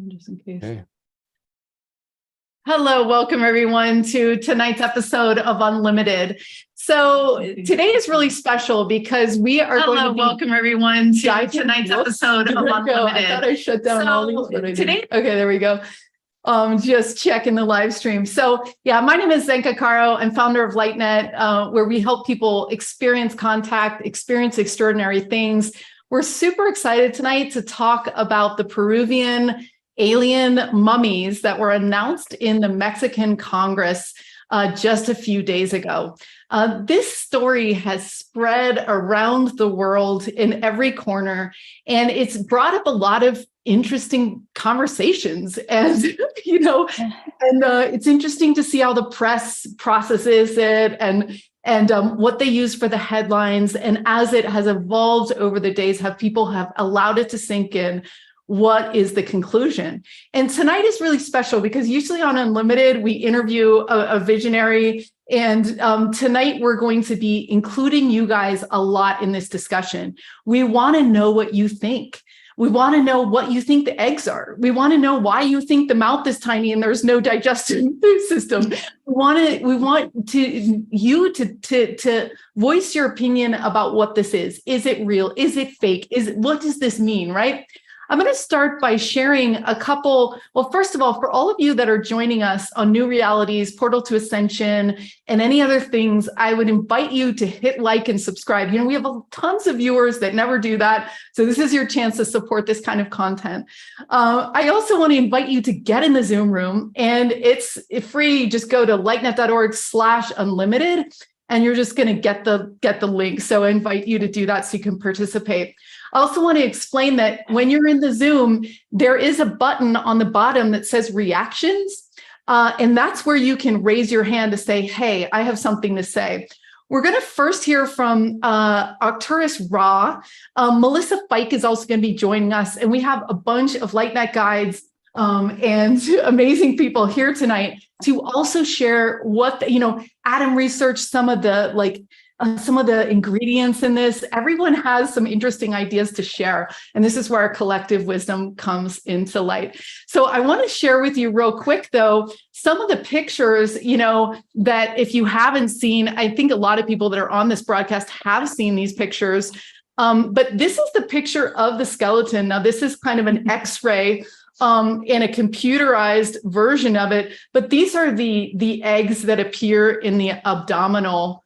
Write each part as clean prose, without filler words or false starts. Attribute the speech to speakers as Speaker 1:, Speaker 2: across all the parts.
Speaker 1: Just in case.
Speaker 2: Okay.
Speaker 1: Hello, welcome everyone to tonight's episode of Unlimited. So today is really special because we are going to welcome everyone to tonight's episode of Unlimited. I thought I shut down all these, but I didn't. Okay, there we go. Just checking the live stream. So yeah, my name is Zenka Caro. I'm founder of LightNet, where we help people experience contact, experience extraordinary things. We're super excited tonight to talk about the Peruvian alien mummies that were announced in the Mexican Congress just a few days ago. This story has spread around the world in every corner, and it's brought up a lot of interesting conversations. And, it's interesting to see how the press processes it and what they use for the headlines. And as it has evolved over the days, people have allowed it to sink in. What is the conclusion? And tonight is really special because usually on Unlimited, we interview a visionary. And tonight we're going to be including you guys a lot in this discussion. We want to know what you think. We want to know what you think the eggs are. We want to know why you think the mouth is tiny and there's no digestive system. We want you to voice your opinion about what this is. Is it real? Is it fake? What does this mean, right? I'm going to start by sharing a couple. Well, first of all, for all of you that are joining us on New Realities, Portal to Ascension, and any other things, I would invite you to hit like and subscribe. We have tons of viewers that never do that. So this is your chance to support this kind of content. I also want to invite you to get in the Zoom room, and it's free. Just go to lightnet.org/unlimited, and you're just going to get the link. So I invite you to do that so you can participate. I also want to explain that when you're in the Zoom, there is a button on the bottom that says reactions. And that's where you can raise your hand to say, hey, I have something to say. We're going to first hear from Arcturus Ra. Melissa Fike is also going to be joining us. And we have a bunch of LightNet guides and amazing people here tonight to also share what, Adam researched some of the ingredients in this. Everyone has some interesting ideas to share. And this is where our collective wisdom comes into light. So I want to share with you real quick, though, some of the pictures, that if you haven't seen, I think a lot of people that are on this broadcast have seen these pictures. But this is the picture of the skeleton. Now, this is kind of an X-ray in a computerized version of it. But these are the eggs that appear in the abdominal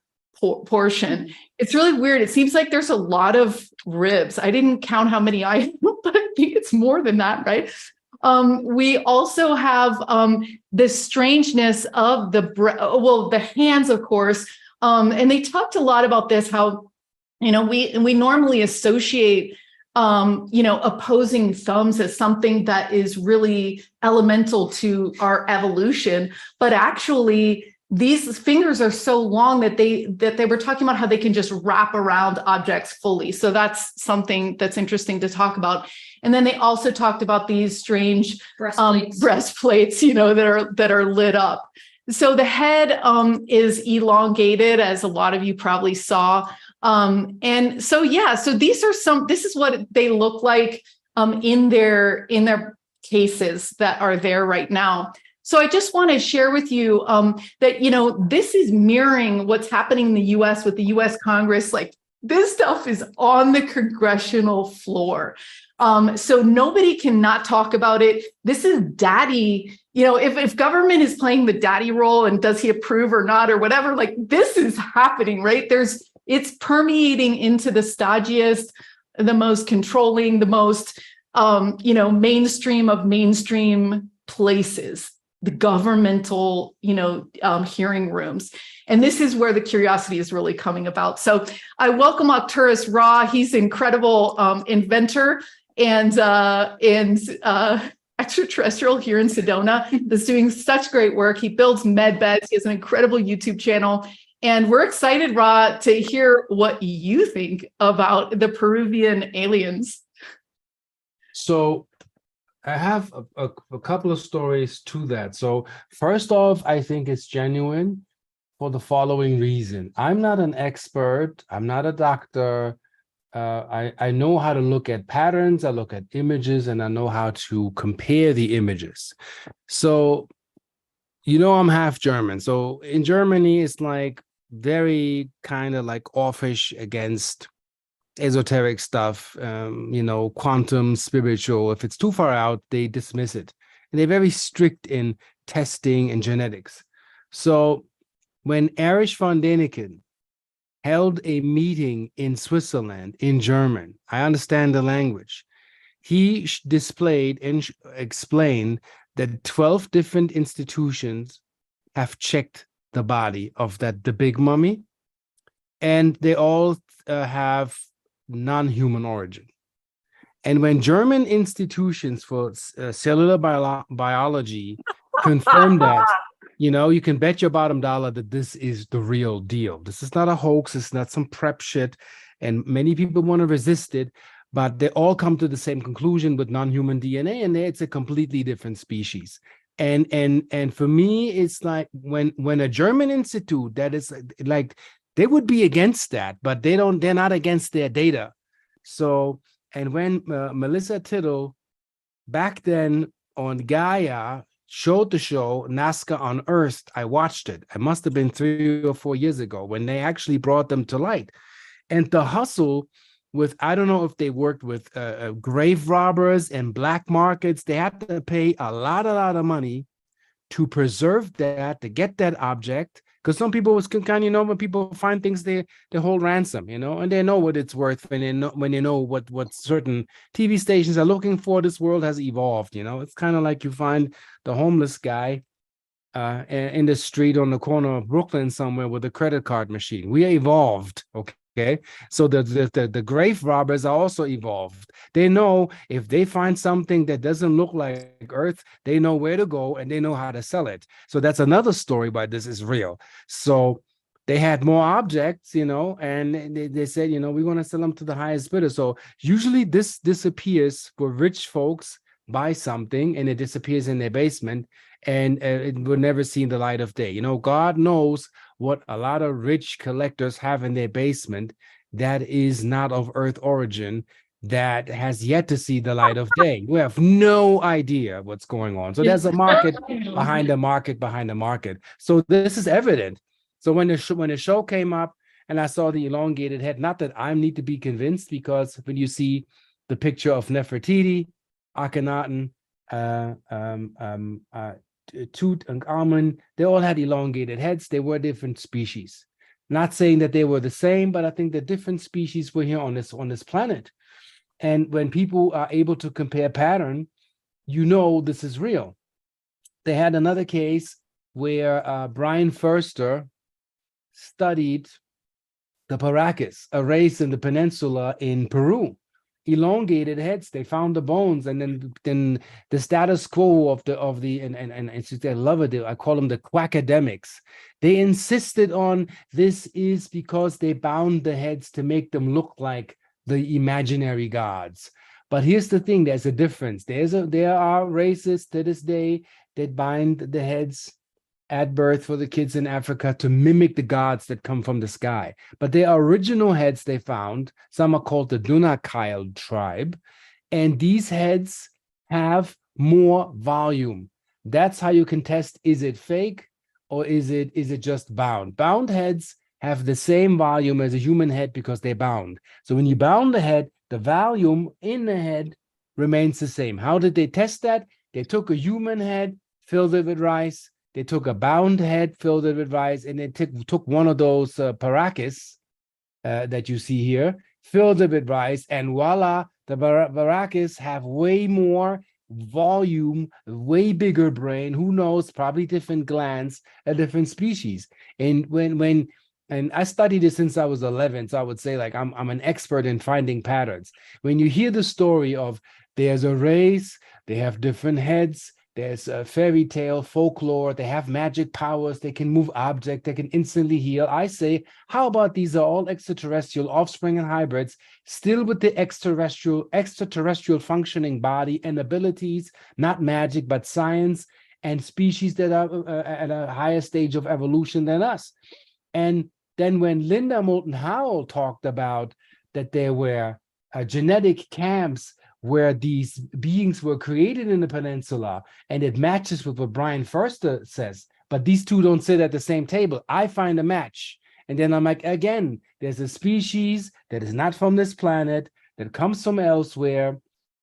Speaker 1: portion. It's really weird. It seems like there's a lot of ribs. I didn't count how many I have, but I think it's more than that, right? We also have the strangeness of the hands, of course. And they talked a lot about this, how, we normally associate opposing thumbs as something that is really elemental to our evolution, but actually these fingers are so long that they were talking about how they can just wrap around objects fully. So that's something that's interesting to talk about. And then they also talked about these strange breastplates, that are lit up. So the head is elongated, as a lot of you probably saw. And so, this is what they look like in their cases that are there right now. So I just want to share with you that, this is mirroring what's happening in the U.S. with the U.S. Congress. Like, this stuff is on the congressional floor. So nobody cannot talk about it. This is daddy. If government is playing the daddy role and does he approve or not or whatever, like, this is happening, right? It's permeating into the stodgiest, the most controlling, the most, mainstream of mainstream places. The governmental, hearing rooms. And this is where the curiosity is really coming about. So I welcome Arcturus Ra. He's an incredible inventor and extraterrestrial here in Sedona that's doing such great work. He builds med beds. He has an incredible YouTube channel. And we're excited, Ra, to hear what you think about the Peruvian aliens.
Speaker 2: So I have a couple of stories to that. So first off, I think it's genuine for the following reason. I'm not an expert. I'm not a doctor. I know how to look at patterns, I look at images, and I know how to compare the images. So, I'm half German. So in Germany, it's like very kind of like offish against esoteric stuff, quantum, spiritual. If it's too far out, they dismiss it. And they're very strict in testing and genetics. So when Erich von Däniken held a meeting in Switzerland in German, I understand the language. He displayed and explained that 12 different institutions have checked the body of the big mummy, and they all have non-human origin. And when German institutions for cellular biology confirm that, you can bet your bottom dollar that this is the real deal. This is not a hoax. It's not some prep shit. And many people want to resist it, but they all come to the same conclusion with non-human DNA, and it's a completely different species. And for me, it's like when a German institute that is like, they would be against that, but they're not against their data. So, and when Melissa Tittle back then on Gaia showed the show Nazca Unearthed, I watched it. It must have been 3 or 4 years ago when they actually brought them to light. And the hustle with, I don't know if they worked with grave robbers and black markets. They had to pay a lot of money to preserve that, to get that object. Because some people kind of, when people find things, they hold ransom, and they know what it's worth when they know what certain TV stations are looking for. This world has evolved, It's kind of like you find the homeless guy in the street on the corner of Brooklyn somewhere with a credit card machine. We evolved, okay? So the grave robbers are also evolved. They know if they find something that doesn't look like Earth, they know where to go and they know how to sell it. So that's another story why this is real. So they had more objects, and they said, we want to sell them to the highest bidder. So usually this disappears for rich folks, buy something and it disappears in their basement, and it will never see the light of day. God knows what a lot of rich collectors have in their basement that is not of Earth origin, that has yet to see the light of day. We have no idea what's going on. So there's a market behind the market behind the market. So this is evident. So when the show came up and I saw the elongated head, not that I need to be convinced, because when you see the picture of Nefertiti, Akhenaten, Tutankhamun, they all had elongated heads. They were different species. Not saying that they were the same, but I think that different species were here on this planet. And when people are able to compare pattern, this is real. They had another case where Brian Foerster studied the Paracas, a race in the peninsula in Peru. Elongated heads. They found the bones, and then the status quo of the and I love it. I call them the quackademics. They insisted on this is because they bound the heads to make them look like the imaginary gods. But here's the thing: there's a difference. There are races to this day that bind the heads at birth for the kids in Africa to mimic the gods that come from the sky. But their original heads they found, some are called the Dunakile tribe, and these heads have more volume. That's how you can test, is it fake or is it just bound? Bound heads have the same volume as a human head because they're bound. So when you bound the head, the volume in the head remains the same. How did they test that? They took a human head, filled it with rice. They took a bound head, filled it with rice, and they took one of those Paracas that you see here, filled it with rice, and voila, the Paracas have way more volume, way bigger brain. Who knows? Probably different glands, a different species. And and I studied this since I was 11, so I would say like I'm an expert in finding patterns. When you hear the story of there's a race, they have different heads. There's a fairy tale, folklore, they have magic powers, they can move objects, they can instantly heal. I say, how about these are all extraterrestrial offspring and hybrids, still with the extraterrestrial functioning body and abilities, not magic, but science, and species that are at a higher stage of evolution than us. And then when Linda Moulton Howell talked about that there were genetic camps where these beings were created in the peninsula, and it matches with what Brian Forster says, but these two don't sit at the same table. I find a match. And then I'm like, again, there's a species that is not from this planet, that comes from elsewhere,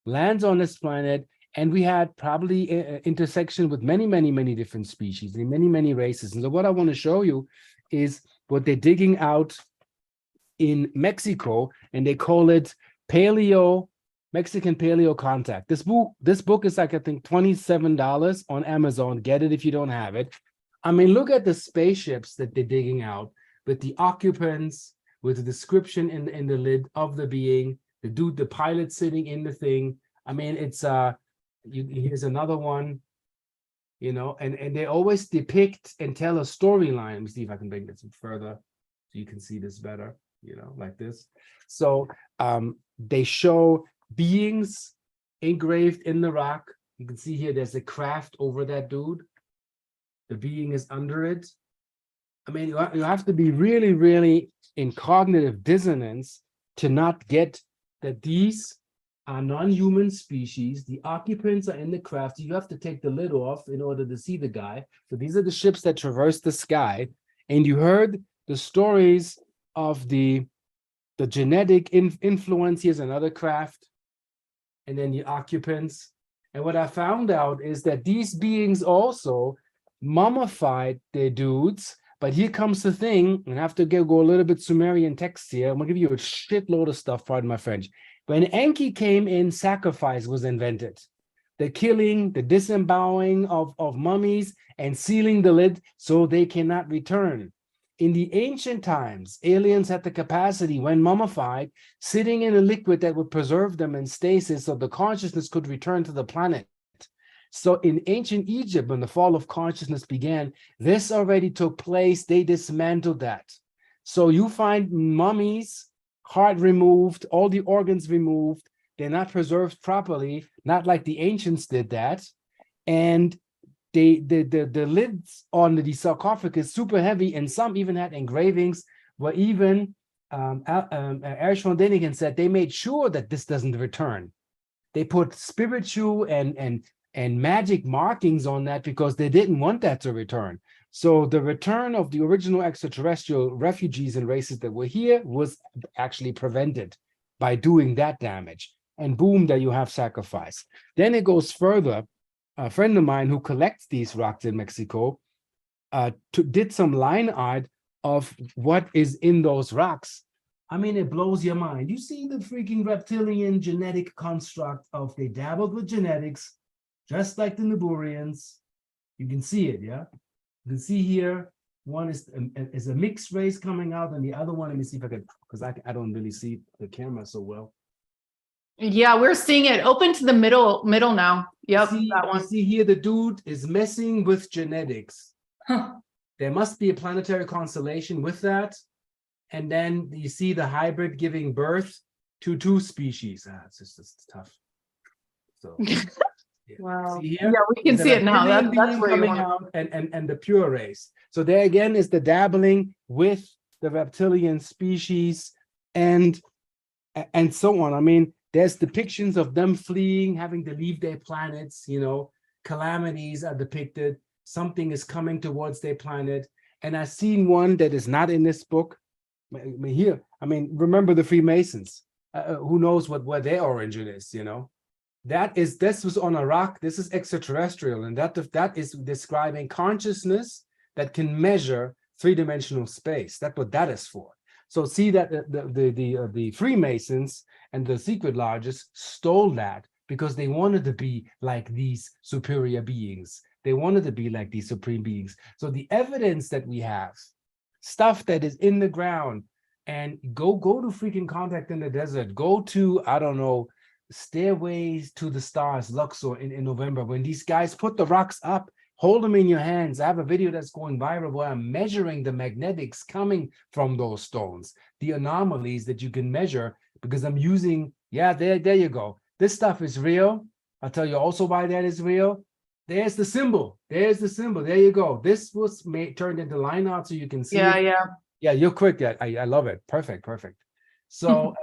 Speaker 2: lands on this planet, and we had probably intersection with many, many, many different species and many, many races. And so what I want to show you is what they're digging out in Mexico, and they call it Mexican paleo contact. This book is like, I think, $27 on Amazon. Get it if you don't have it. I mean, look at the spaceships that they're digging out with the occupants, with the description in the lid of the being, the pilot sitting in the thing. I mean, it's here's another one, and they always depict and tell a storyline. Let me see if I can bring this further so you can see this better, like this. So they show beings engraved in the rock. You can see here there's a craft over that dude. The being is under it. I mean, you have to be really, really in cognitive dissonance to not get that these are non-human species. The occupants are in the craft. You have to take the lid off in order to see the guy. So these are the ships that traverse the sky. And you heard the stories of the genetic influence. Here's another craft. And then the occupants. And what I found out is that these beings also mummified their dudes. But here comes the thing, and I have to go a little bit Sumerian text here. I'm gonna give you a shitload of stuff, pardon my French. When Enki came in, sacrifice was invented. The killing, the disemboweling of mummies and sealing the lid so they cannot return. In the ancient times, aliens had the capacity, when mummified, sitting in a liquid that would preserve them in stasis so the consciousness could return to the planet. So in ancient Egypt, when the fall of consciousness began, this already took place. They dismantled that. So you find mummies, heart removed, all the organs removed. They're not preserved properly, not like the ancients did that. And the lids on the sarcophagus super heavy, and some even had engravings where even Erich von Däniken said they made sure that this doesn't return. They put spiritual and magic markings on that because they didn't want that to return. So the return of the original extraterrestrial refugees and races that were here was actually prevented by doing that damage. And boom, there you have sacrifice. Then it goes further. A friend of mine who collects these rocks in Mexico did some line art of what is in those rocks. I mean, it blows your mind. You see the freaking reptilian genetic construct of they dabbled with genetics, just like the Nuburians. You can see it, yeah? You can see here, one is a mixed race coming out, and the other one, let me see if I can, because I don't really see the camera so well.
Speaker 1: Yeah, we're seeing it. Open to the middle now. Yep, that one.
Speaker 2: You see here, the dude is messing with genetics.
Speaker 1: Huh.
Speaker 2: There must be a planetary constellation with that. And then you see the hybrid giving birth to two species. It's tough. So... Yeah.
Speaker 1: Wow.
Speaker 2: See here?
Speaker 1: Yeah, we can see it now. That's where
Speaker 2: coming out, and the pure race. So there again is the dabbling with the reptilian species and so on. I mean, there's depictions of them fleeing, having to leave their planets, calamities are depicted. Something is coming towards their planet. And I've seen one that is not in this book. Here, remember the Freemasons. Who knows what their origin is, This was on a rock. This is extraterrestrial, and that is describing consciousness that can measure three-dimensional space. That's what that is for. So see that the Freemasons and the secret lodges stole that because they wanted to be like these superior beings. They wanted to be like these supreme beings. So the evidence that we have, stuff that is in the ground, and go to freaking Contact in the Desert. Go to, I don't know, Stairways to the Stars, Luxor in November, when these guys put the rocks up, hold them in your hands. I have a video that's going viral where I'm measuring the magnetics coming from those stones, the anomalies that you can measure, because I'm using, there you go. This stuff is real. I'll tell you also why that is real. There's the symbol. There's the symbol. There you go. This was turned into line art so you can see it.
Speaker 1: Yeah, you're quick.
Speaker 2: I love it. Perfect. So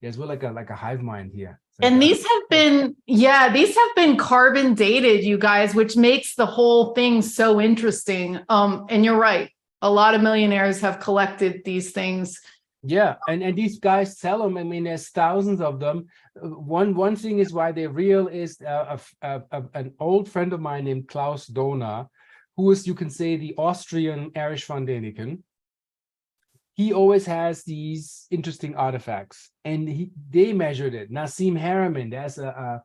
Speaker 2: yes, we're like a hive mind here.
Speaker 1: And these have been carbon dated, you guys, which makes the whole thing so interesting. And you're right. A lot of millionaires have collected these things.
Speaker 2: Yeah, and these guys sell them. I mean, there's thousands of them. One thing is why they're real is an old friend of mine named Klaus Dohner, who is, you can say, the Austrian Erich von Däniken. He always has these interesting artifacts, and they measured it. Nassim Haramein, there's a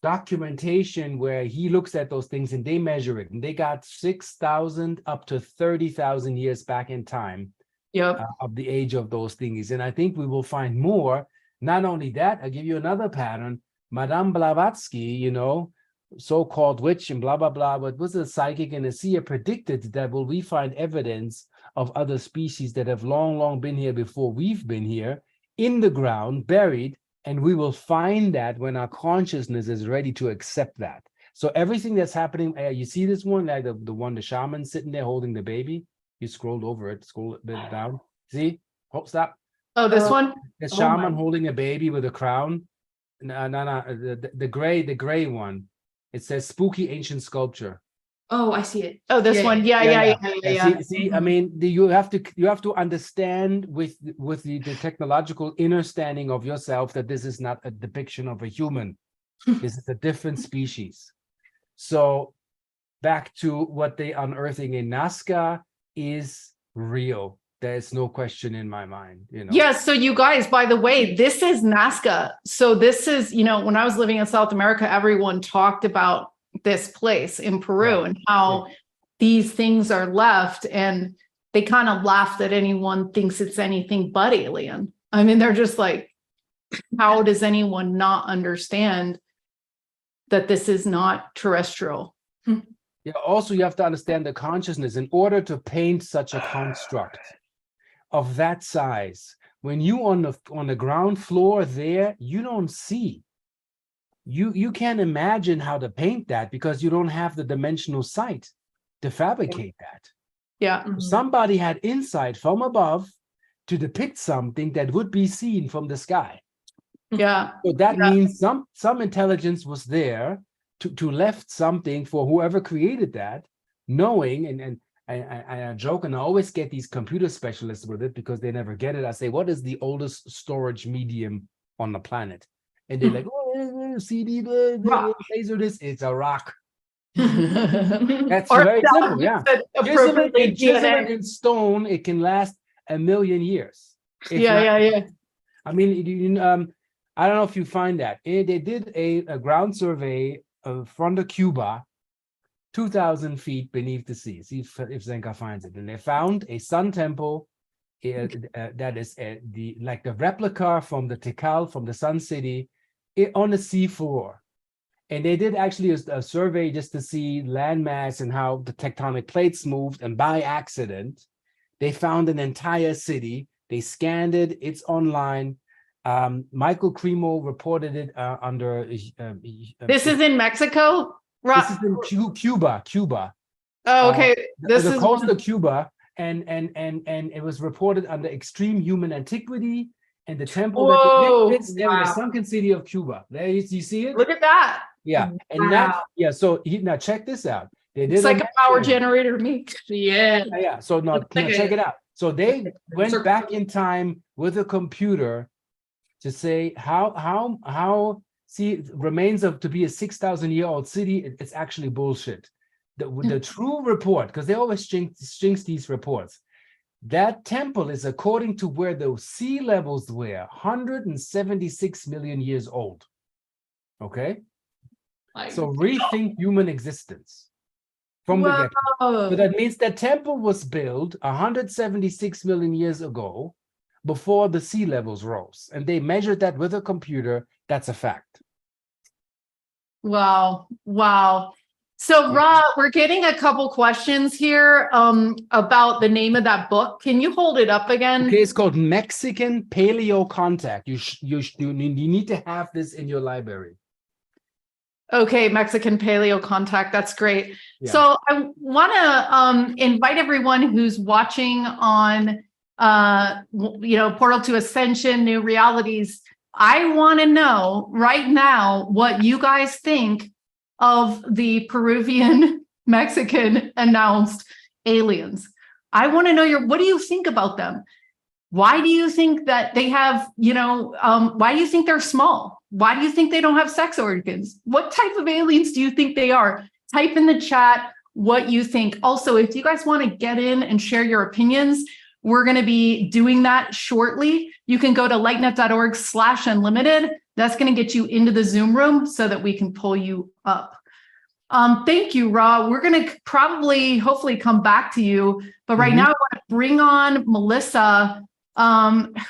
Speaker 2: documentation where he looks at those things and they measure it, and they got 6,000 up to 30,000 years back in time.
Speaker 1: Yep.
Speaker 2: Of the age of those thingies. And I think we will find more. Not only that, I'll give you another pattern. Madame Blavatsky, you know, so-called witch and blah, blah, blah, but was a psychic and a seer, predicted that will we find evidence of other species that have long, long been here before we've been here, in the ground, buried, and we will find that when our consciousness is ready to accept that. So everything that's happening, you see this one, like the one, the shaman sitting there holding the baby. You scrolled over it, scroll a bit down. See? Oh, stop.
Speaker 1: Oh, this one?
Speaker 2: The shaman holding a baby with a crown. No, the gray one. It says spooky ancient sculpture.
Speaker 3: Oh, I see it.
Speaker 1: Oh, this one. Yeah.
Speaker 2: See, I mean, you have to understand with the technological understanding of yourself that this is not a depiction of a human. This is a different species. So back to what they unearthing in Nazca is real. There's no question in my mind, you know.
Speaker 1: Yeah. So you guys, by the way, this is Nazca. So this is, you know, when I was living in South America, everyone talked about this place in Peru and how these things are left, and they kind of laugh that anyone thinks it's anything but alien. I mean, they're just like, how does anyone not understand that this is not terrestrial?
Speaker 2: Yeah, also you have to understand the consciousness. In order to paint such a construct of that size, when you on the ground floor there, you don't see. You can't imagine how to paint that because you don't have the dimensional sight to fabricate that.
Speaker 1: Yeah.
Speaker 2: Somebody had insight from above to depict something that would be seen from the sky.
Speaker 1: Yeah.
Speaker 2: So that means some intelligence was there to left something for whoever created that, knowing, and I joke, and I always get these computer specialists with it because they never get it. I say, what is the oldest storage medium on the planet? And they're like, oh, CD, laser this. It's a rock. That's very simple, yeah. Chisel it in stone, it can last 1,000,000 years.
Speaker 1: Yeah.
Speaker 2: I mean, I don't know if you find that. They did a ground survey from Cuba, 2,000 feet beneath the sea. See if Zenka finds it. And they found a sun temple that is like the replica from the Tikal, from the Sun City, on the seafloor. And they did actually a survey just to see landmass and how the tectonic plates moved. And by accident, they found an entire city. They scanned it. It's online. Michael Cremo reported it under.
Speaker 1: This is in Mexico?
Speaker 2: This is in Cuba.
Speaker 1: Oh, okay.
Speaker 2: This is the coast of Cuba, and it was reported under extreme human antiquity. And the temple that fits there in the sunken city of Cuba. There, you see it?
Speaker 1: Look at that.
Speaker 2: Yeah, and so now check this out. They did
Speaker 1: it's like a power generator to me.
Speaker 2: Yeah. So now check it out. So they went back in time with a computer to say how remains of to be a 6,000-year-old city. It's actually bullshit. The true report, because they always jinx these reports. That temple is according to where the sea levels were, 176 million years old. Okay? So rethink human existence from the get-go. So that means that temple was built 176 million years ago before the sea levels rose. And they measured that with a computer. That's a fact.
Speaker 1: Wow. So, Ra, we're getting a couple questions here about the name of that book. Can you hold it up again?
Speaker 2: Okay, it's called Mexican Paleo Contact. You need to have this in your library.
Speaker 1: Okay, Mexican Paleo Contact. That's great. Yeah. So I want to invite everyone who's watching on portal to ascension, new realities. I want to know right now what you guys think of the Peruvian Mexican announced aliens. I want to know what do you think about them? Why do you think that they have, why do you think they're small? Why do you think they don't have sex organs? What type of aliens do you think they are? Type in the chat what you think. Also, if you guys want to get in and share your opinions, we're going to be doing that shortly. You can go to lightnet.org/unlimited. That's going to get you into the Zoom room so that we can pull you up. Thank you, Ra. We're going to hopefully come back to you. But right now, I want to bring on Melissa,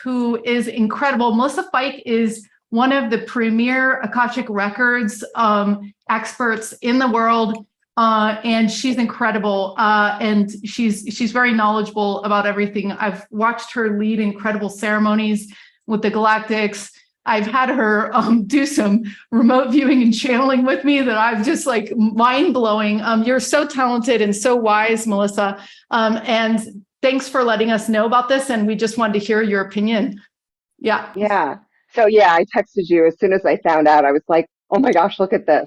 Speaker 1: who is incredible. Melissa Fike is one of the premier Akashic Records experts in the world. And she's incredible. And she's very knowledgeable about everything. I've watched her lead incredible ceremonies with the Galactics. I've had her do some remote viewing and channeling with me that I've just like mind blowing. You're so talented and so wise, Melissa. And thanks for letting us know about this. And we just wanted to hear your opinion. Yeah.
Speaker 3: Yeah. So yeah, I texted you as soon as I found out. I was like, oh my gosh, look at this.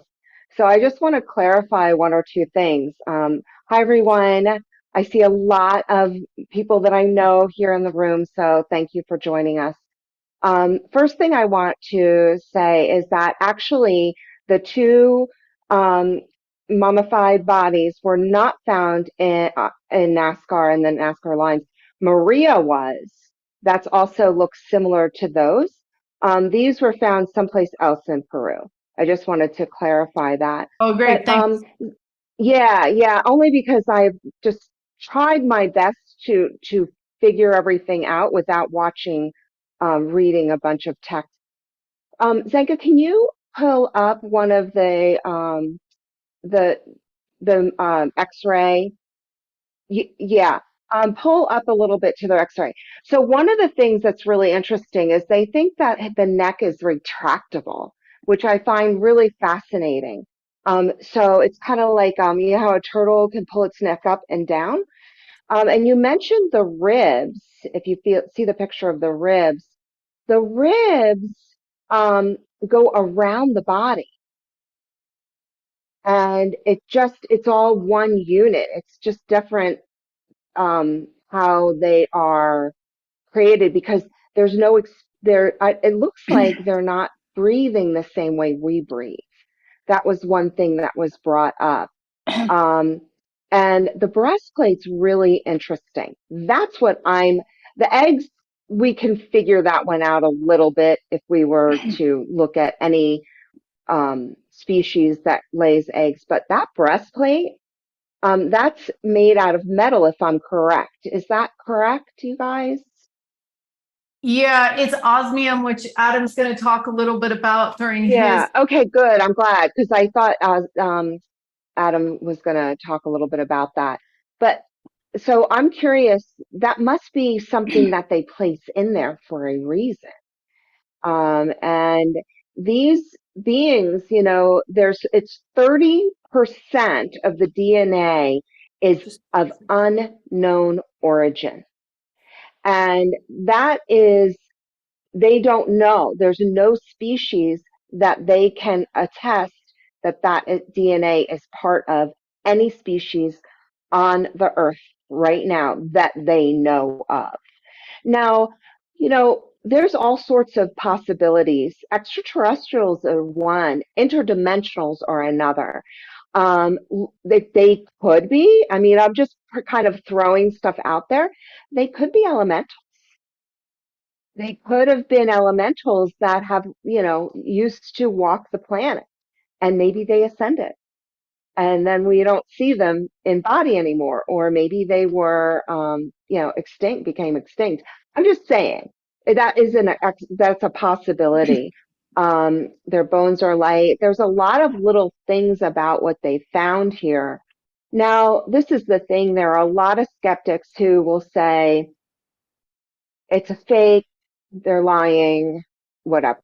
Speaker 3: So I just want to clarify one or two things. Hi, everyone. I see a lot of people that I know here in the room, so thank you for joining us. First thing I want to say is that actually the two mummified bodies were not found in NASCAR and the NASCAR lines. Maria was. That's also looks similar to those. These were found someplace else in Peru. I just wanted to clarify that.
Speaker 1: Oh, great.
Speaker 3: But,
Speaker 1: Thanks.
Speaker 3: yeah, only because I've just tried my best to figure everything out without watching, reading a bunch of text. Zenka, can you pull up one of the X-ray? Yeah, pull up a little bit to the X-ray. So one of the things that's really interesting is they think that the neck is retractable, which I find really fascinating. So it's kind of like you know how a turtle can pull its neck up and down. And you mentioned the ribs. If you see the picture of the ribs go around the body, and it's all one unit. It's just different how they are created because there's no it looks like they're not breathing the same way we breathe. That was one thing that was brought up. And the breastplate's really interesting. That's what the eggs, we can figure that one out a little bit if we were to look at any species that lays eggs. But that breastplate, that's made out of metal, if I'm correct. Is that correct, you guys?
Speaker 1: Yeah, it's osmium, which Adam's going to talk a little bit about during his.
Speaker 3: Okay, good. I'm glad because I thought Adam was going to talk a little bit about that. But so I'm curious, that must be something that they place in there for a reason. And these beings, it's 30% of the DNA is of unknown origin. And that is, they don't know. There's no species that they can attest that DNA is part of any species on the earth right now that they know of. Now, there's all sorts of possibilities. Extraterrestrials are one, interdimensionals are another. They could be, I'm just kind of throwing stuff out there. They could be elementals. They could have been elementals that have, used to walk the planet and maybe they ascended and then we don't see them in body anymore. Or maybe they were, became extinct. I'm just saying that's a possibility. Their bones are light. There's a lot of little things about what they found here. Now, this is the thing. There are a lot of skeptics who will say it's a fake, they're lying, whatever.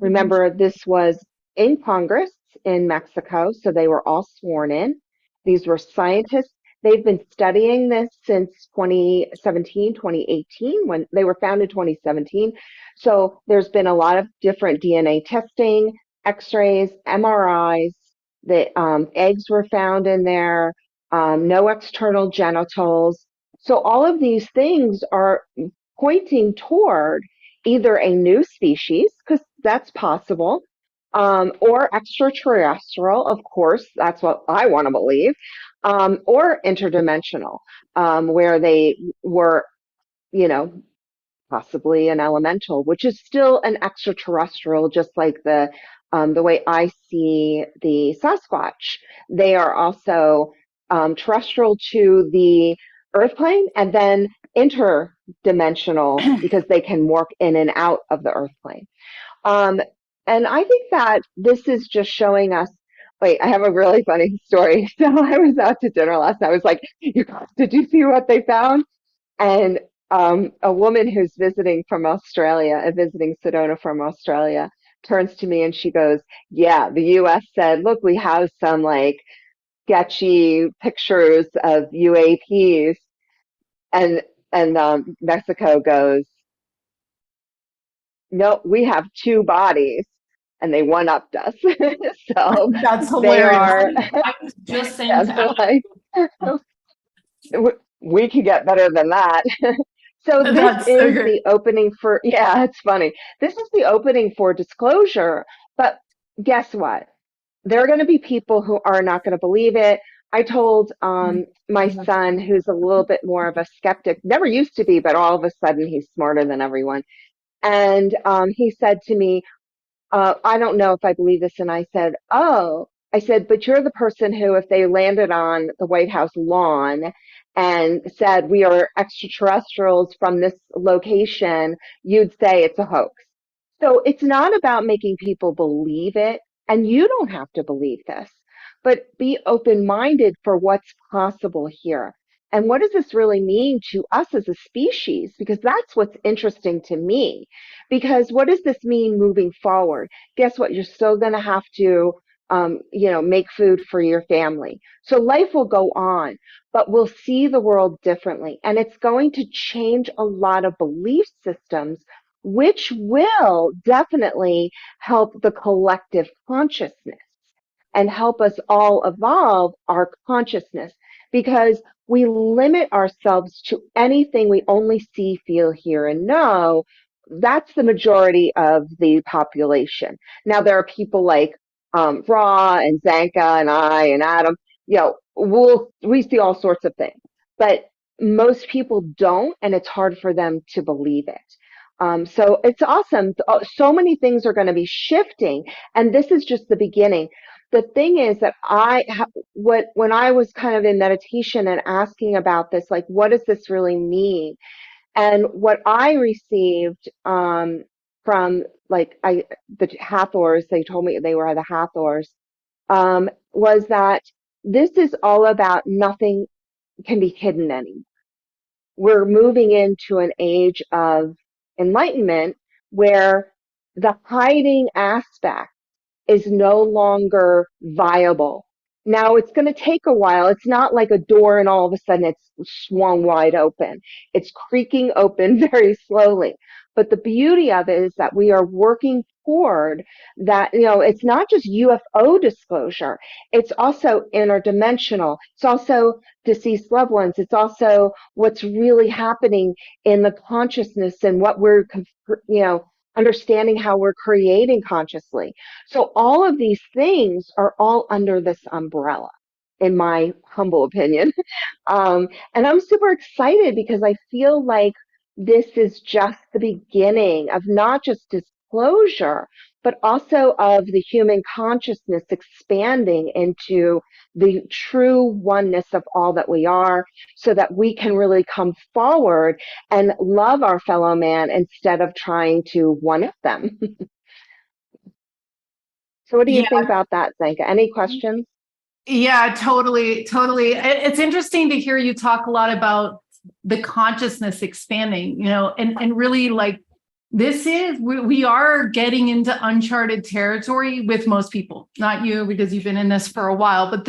Speaker 3: Remember, this was in Congress in Mexico, so they were all sworn in. These were scientists. They've been studying this since 2017, 2018, when they were found in 2017. So there's been a lot of different DNA testing, X-rays, MRIs. The eggs were found in there, no external genitals. So all of these things are pointing toward either a new species, because that's possible, or extraterrestrial, of course, that's what I want to believe, or interdimensional, where they were, you know, possibly an elemental, which is still an extraterrestrial, just like the way I see the Sasquatch. They are also terrestrial to the Earth plane and then interdimensional because they can work in and out of the Earth plane. Um, and I think that this is just showing us. Wait, I have a really funny story. So I was out to dinner last night. I was like, "You guys, did you see what they found?" And a woman who's visiting from Australia, visiting Sedona from Australia, turns to me and she goes, "Yeah, the U.S. said, look, we have some like sketchy pictures of UAPs," and Mexico goes, "No, we have two bodies," and they one-upped us. So
Speaker 1: That's
Speaker 3: they
Speaker 1: hilarious.
Speaker 3: are,
Speaker 1: I was just saying
Speaker 3: yeah,
Speaker 1: to
Speaker 3: they're like, we can get better than that. So this
Speaker 1: that's so
Speaker 3: is
Speaker 1: good.
Speaker 3: the opening for, yeah, it's funny. This is the opening for disclosure, but guess what? There are going to be people who are not going to believe it. I told my son, who's a little bit more of a skeptic, never used to be, but all of a sudden he's smarter than everyone. And he said to me, I don't know if I believe this. And I said, oh, I said, but you're the person who, if they landed on the White House lawn and said, we are extraterrestrials from this location, you'd say it's a hoax. So it's not about making people believe it. And you don't have to believe this, but be open-minded for what's possible here. And what does this really mean to us as a species? Because that's what's interesting to me. Because what does this mean moving forward? Guess what? You're still going to have to, make food for your family. So life will go on, but we'll see the world differently. And it's going to change a lot of belief systems, which will definitely help the collective consciousness and help us all evolve our consciousness, because we limit ourselves to anything we only see, feel, hear, and know. That's the majority of the population. Now, there are people like Ra and Zanka and I and Adam. We see all sorts of things, but most people don't, and it's hard for them to believe it. So it's awesome. So many things are going to be shifting, and this is just the beginning. The thing is that when I was kind of in meditation and asking about this, like, what does this really mean? And what I received from the Hathors, they told me they were the Hathors, was that this is all about nothing can be hidden anymore. We're moving into an age of enlightenment where the hiding aspect is no longer viable. Now it's going to take a while. It's not like a door and all of a sudden it's swung wide open. It's creaking open very slowly. But the beauty of it is that we are working toward that. It's not just UFO disclosure. It's also interdimensional. It's also deceased loved ones. It's also what's really happening in the consciousness and what we're, understanding how we're creating consciously. So all of these things are all under this umbrella, in my humble opinion. And I'm super excited because I feel like this is just the beginning of not just disclosure, but also of the human consciousness expanding into the true oneness of all that we are, so that we can really come forward and love our fellow man instead of trying to one-up them. So what do you
Speaker 1: Yeah,
Speaker 3: think about that, Zanka? Any questions?
Speaker 1: yeah, totally, totally. It's interesting to hear you talk a lot about the consciousness expanding, and really like we are getting into uncharted territory with most people, not you because you've been in this for a while, but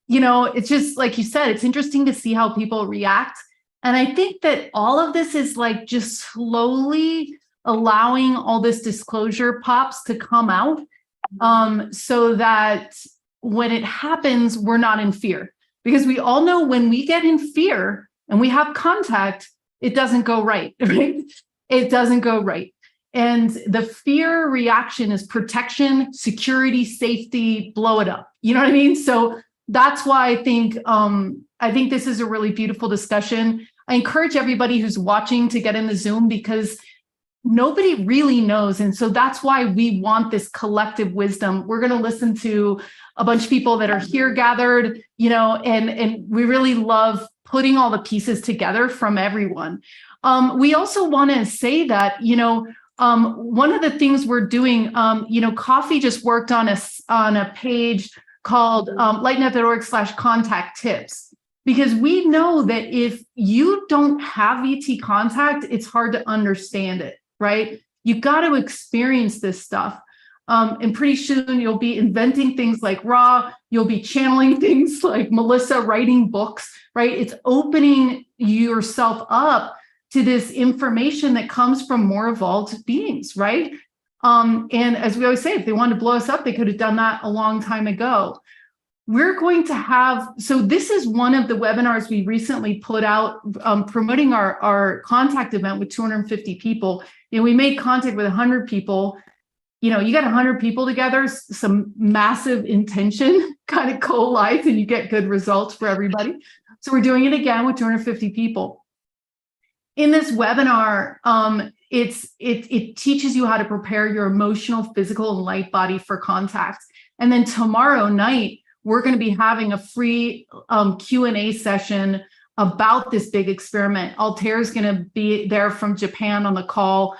Speaker 1: it's just like you said, it's interesting to see how people react. And I think that all of this is like just slowly allowing all this disclosure pops to come out, so that when it happens, we're not in fear. Because we all know when we get in fear and we have contact, it doesn't go right, right? It doesn't go right. And the fear reaction is protection, security, safety, blow it up. You know what I mean? So that's why I think this is a really beautiful discussion. I encourage everybody who's watching to get in the Zoom, because nobody really knows. And so that's why we want this collective wisdom. We're going to listen to a bunch of people that are here gathered, and we really love putting all the pieces together from everyone. We also want to say that, one of the things we're doing, Coffee just worked on a page called lightnet.org/contact tips, because we know that if you don't have ET contact, it's hard to understand it, right? You've got to experience this stuff. And pretty soon you'll be inventing things like Ra, you'll be channeling things like Melissa, writing books, right? It's opening yourself up to this information that comes from more evolved beings, right? And as we always say, if they wanted to blow us up, they could have done that a long time ago. We're going to have, so this is one of the webinars we recently put out, promoting our contact event with 250 people. We made contact with 100 people. You got 100 people together, some massive intention kind of collides, and you get good results for everybody. So we're doing it again with 250 people. In this webinar, it teaches you how to prepare your emotional, physical, and light body for contact. And then tomorrow night, we're going to be having a free Q&A session about this big experiment. Altair is going to be there from Japan on the call.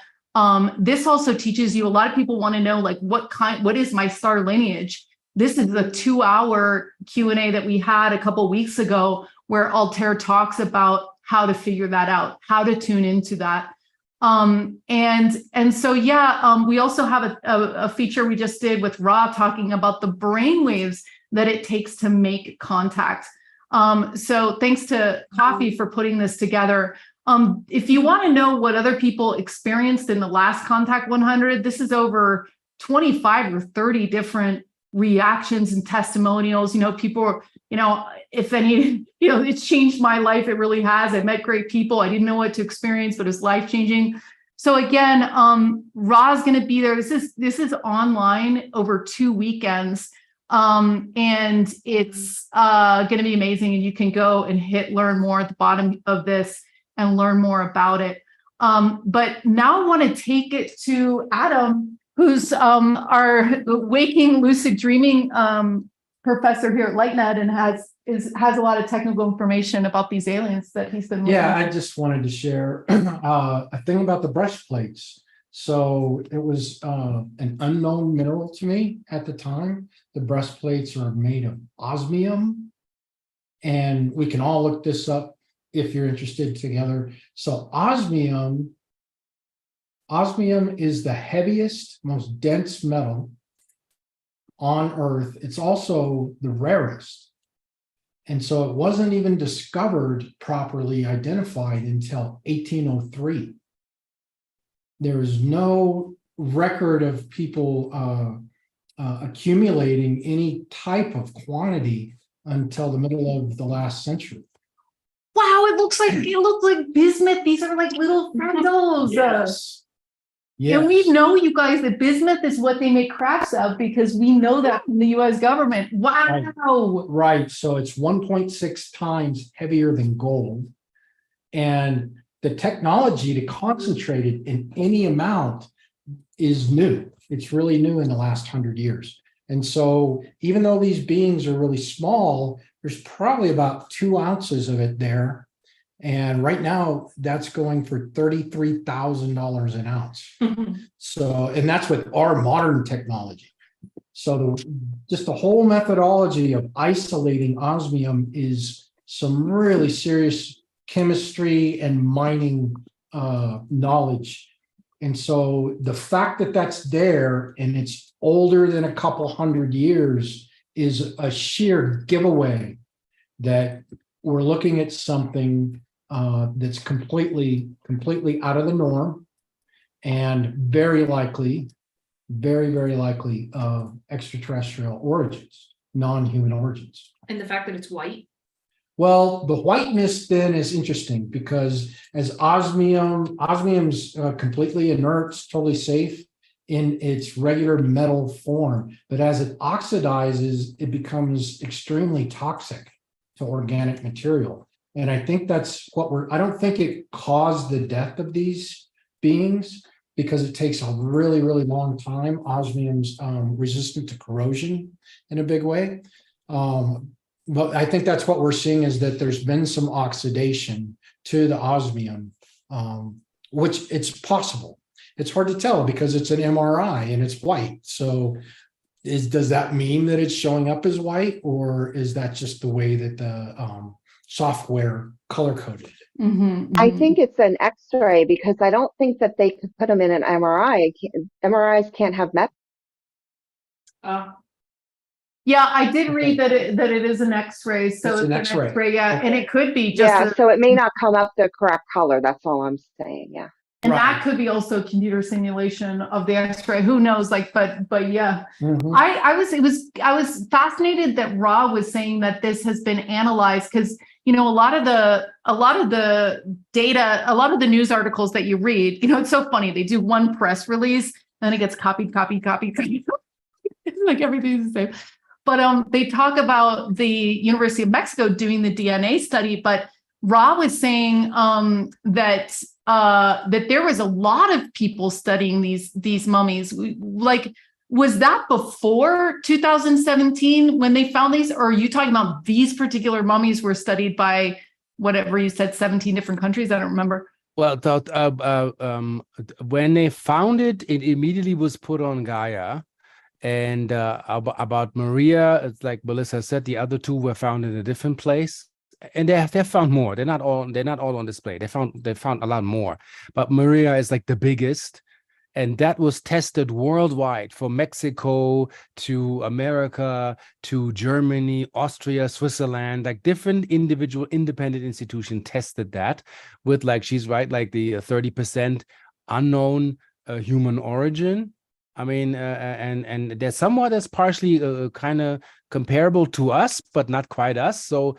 Speaker 1: This also teaches you, a lot of people want to know, like, what is my star lineage? This is the 2-hour Q&A that we had a couple weeks ago, where Altair talks about how to figure that out, how to tune into that. And so, we also have a feature we just did with Ra talking about the brain waves that it takes to make contact. So thanks to Coffee for putting this together. If you want to know what other people experienced in the last Contact 100, this is over 25 or 30 different reactions and testimonials. People, if any, it's changed my life. It really has. I met great people. I didn't know what to experience, but it's life-changing. So again, Ra's going to be there. This is online over 2 weekends. And it's going to be amazing. And you can go and hit learn more at the bottom of this and learn more about it. But now I want to take it to Adam, who's our waking lucid dreaming professor here at LightNet, and has a lot of technical information about these aliens that he's been looking at.
Speaker 4: I just wanted to share a thing about the breastplates. So it was an unknown mineral to me at the time. The breastplates are made of osmium, and we can all look this up if you're interested together. So osmium is the heaviest, most dense metal on Earth. It's also the rarest. And so it wasn't even discovered, properly identified, until 1803. There is no record of people accumulating any type of quantity until the middle of the last century.
Speaker 1: Wow, it looks like bismuth. These are like little fractals.
Speaker 4: Yes.
Speaker 1: And we know, you guys, that bismuth is what they make crafts of, because we know that from the US government. Wow.
Speaker 4: Right. So it's 1.6 times heavier than gold. And the technology to concentrate it in any amount is new. It's really new in the last 100 years. And so even though these beings are really small, there's probably about 2 ounces of it there. And right now that's going for $33,000 an ounce. So, and that's with our modern technology. So just the whole methodology of isolating osmium is some really serious chemistry and mining knowledge. And so the fact that that's there and it's older than a couple hundred years is a sheer giveaway that we're looking at something that's completely out of the norm, and very likely, very likely extraterrestrial origins, non-human origins.
Speaker 5: And the fact that it's white.
Speaker 4: Well, the whiteness then is interesting because as osmium's completely inert, it's totally safe in its regular metal form, but as it oxidizes, it becomes extremely toxic to organic material. And I think that's what I don't think it caused the death of these beings because it takes a really long time. Osmium's resistant to corrosion in a big way. But I think that's what we're seeing is that there's been some oxidation to the osmium, which it's possible. It's hard to tell because it's an MRI and it's white. So does that mean that it's showing up as white, or is that just the way that the software color coded?
Speaker 3: I think it's an X-ray because I don't think that they could put them in an MRI. MRIs can't have met.
Speaker 1: Yeah, I did read that it is an X-ray. So
Speaker 4: It's an X-ray.
Speaker 1: Yeah, and it could be just
Speaker 3: Yeah, so it may not come up the correct color. That's all I'm saying. Yeah.
Speaker 1: and
Speaker 4: Right.
Speaker 1: that could be also computer simulation of the X-ray. Who knows? But yeah.
Speaker 4: Mhm.
Speaker 1: I was fascinated that Ra was saying that this has been analyzed because a lot of the data, a lot of the news articles that you read, it's so funny. They do one press release, then it gets copied. It's like everything's the same. But they talk about the University of Mexico doing the DNA study, but Ra was saying that there was a lot of people studying these mummies. Like, was that before 2017 when they found these, or are you talking about these particular mummies were studied by whatever you said, 17 different countries? I don't remember.
Speaker 2: Well, when they found it, it immediately was put on Gaia. And about Maria, it's like Melissa said, the other two were found in a different place, and they found more. They're not all on display. They found a lot more, but Maria is like the biggest, and that was tested worldwide from Mexico to America to Germany, Austria, Switzerland. Like different individual independent institutions tested that with, like she's right, like the 30% unknown human origin. I mean, and there's somewhat that's partially kind of comparable to us, but not quite us. So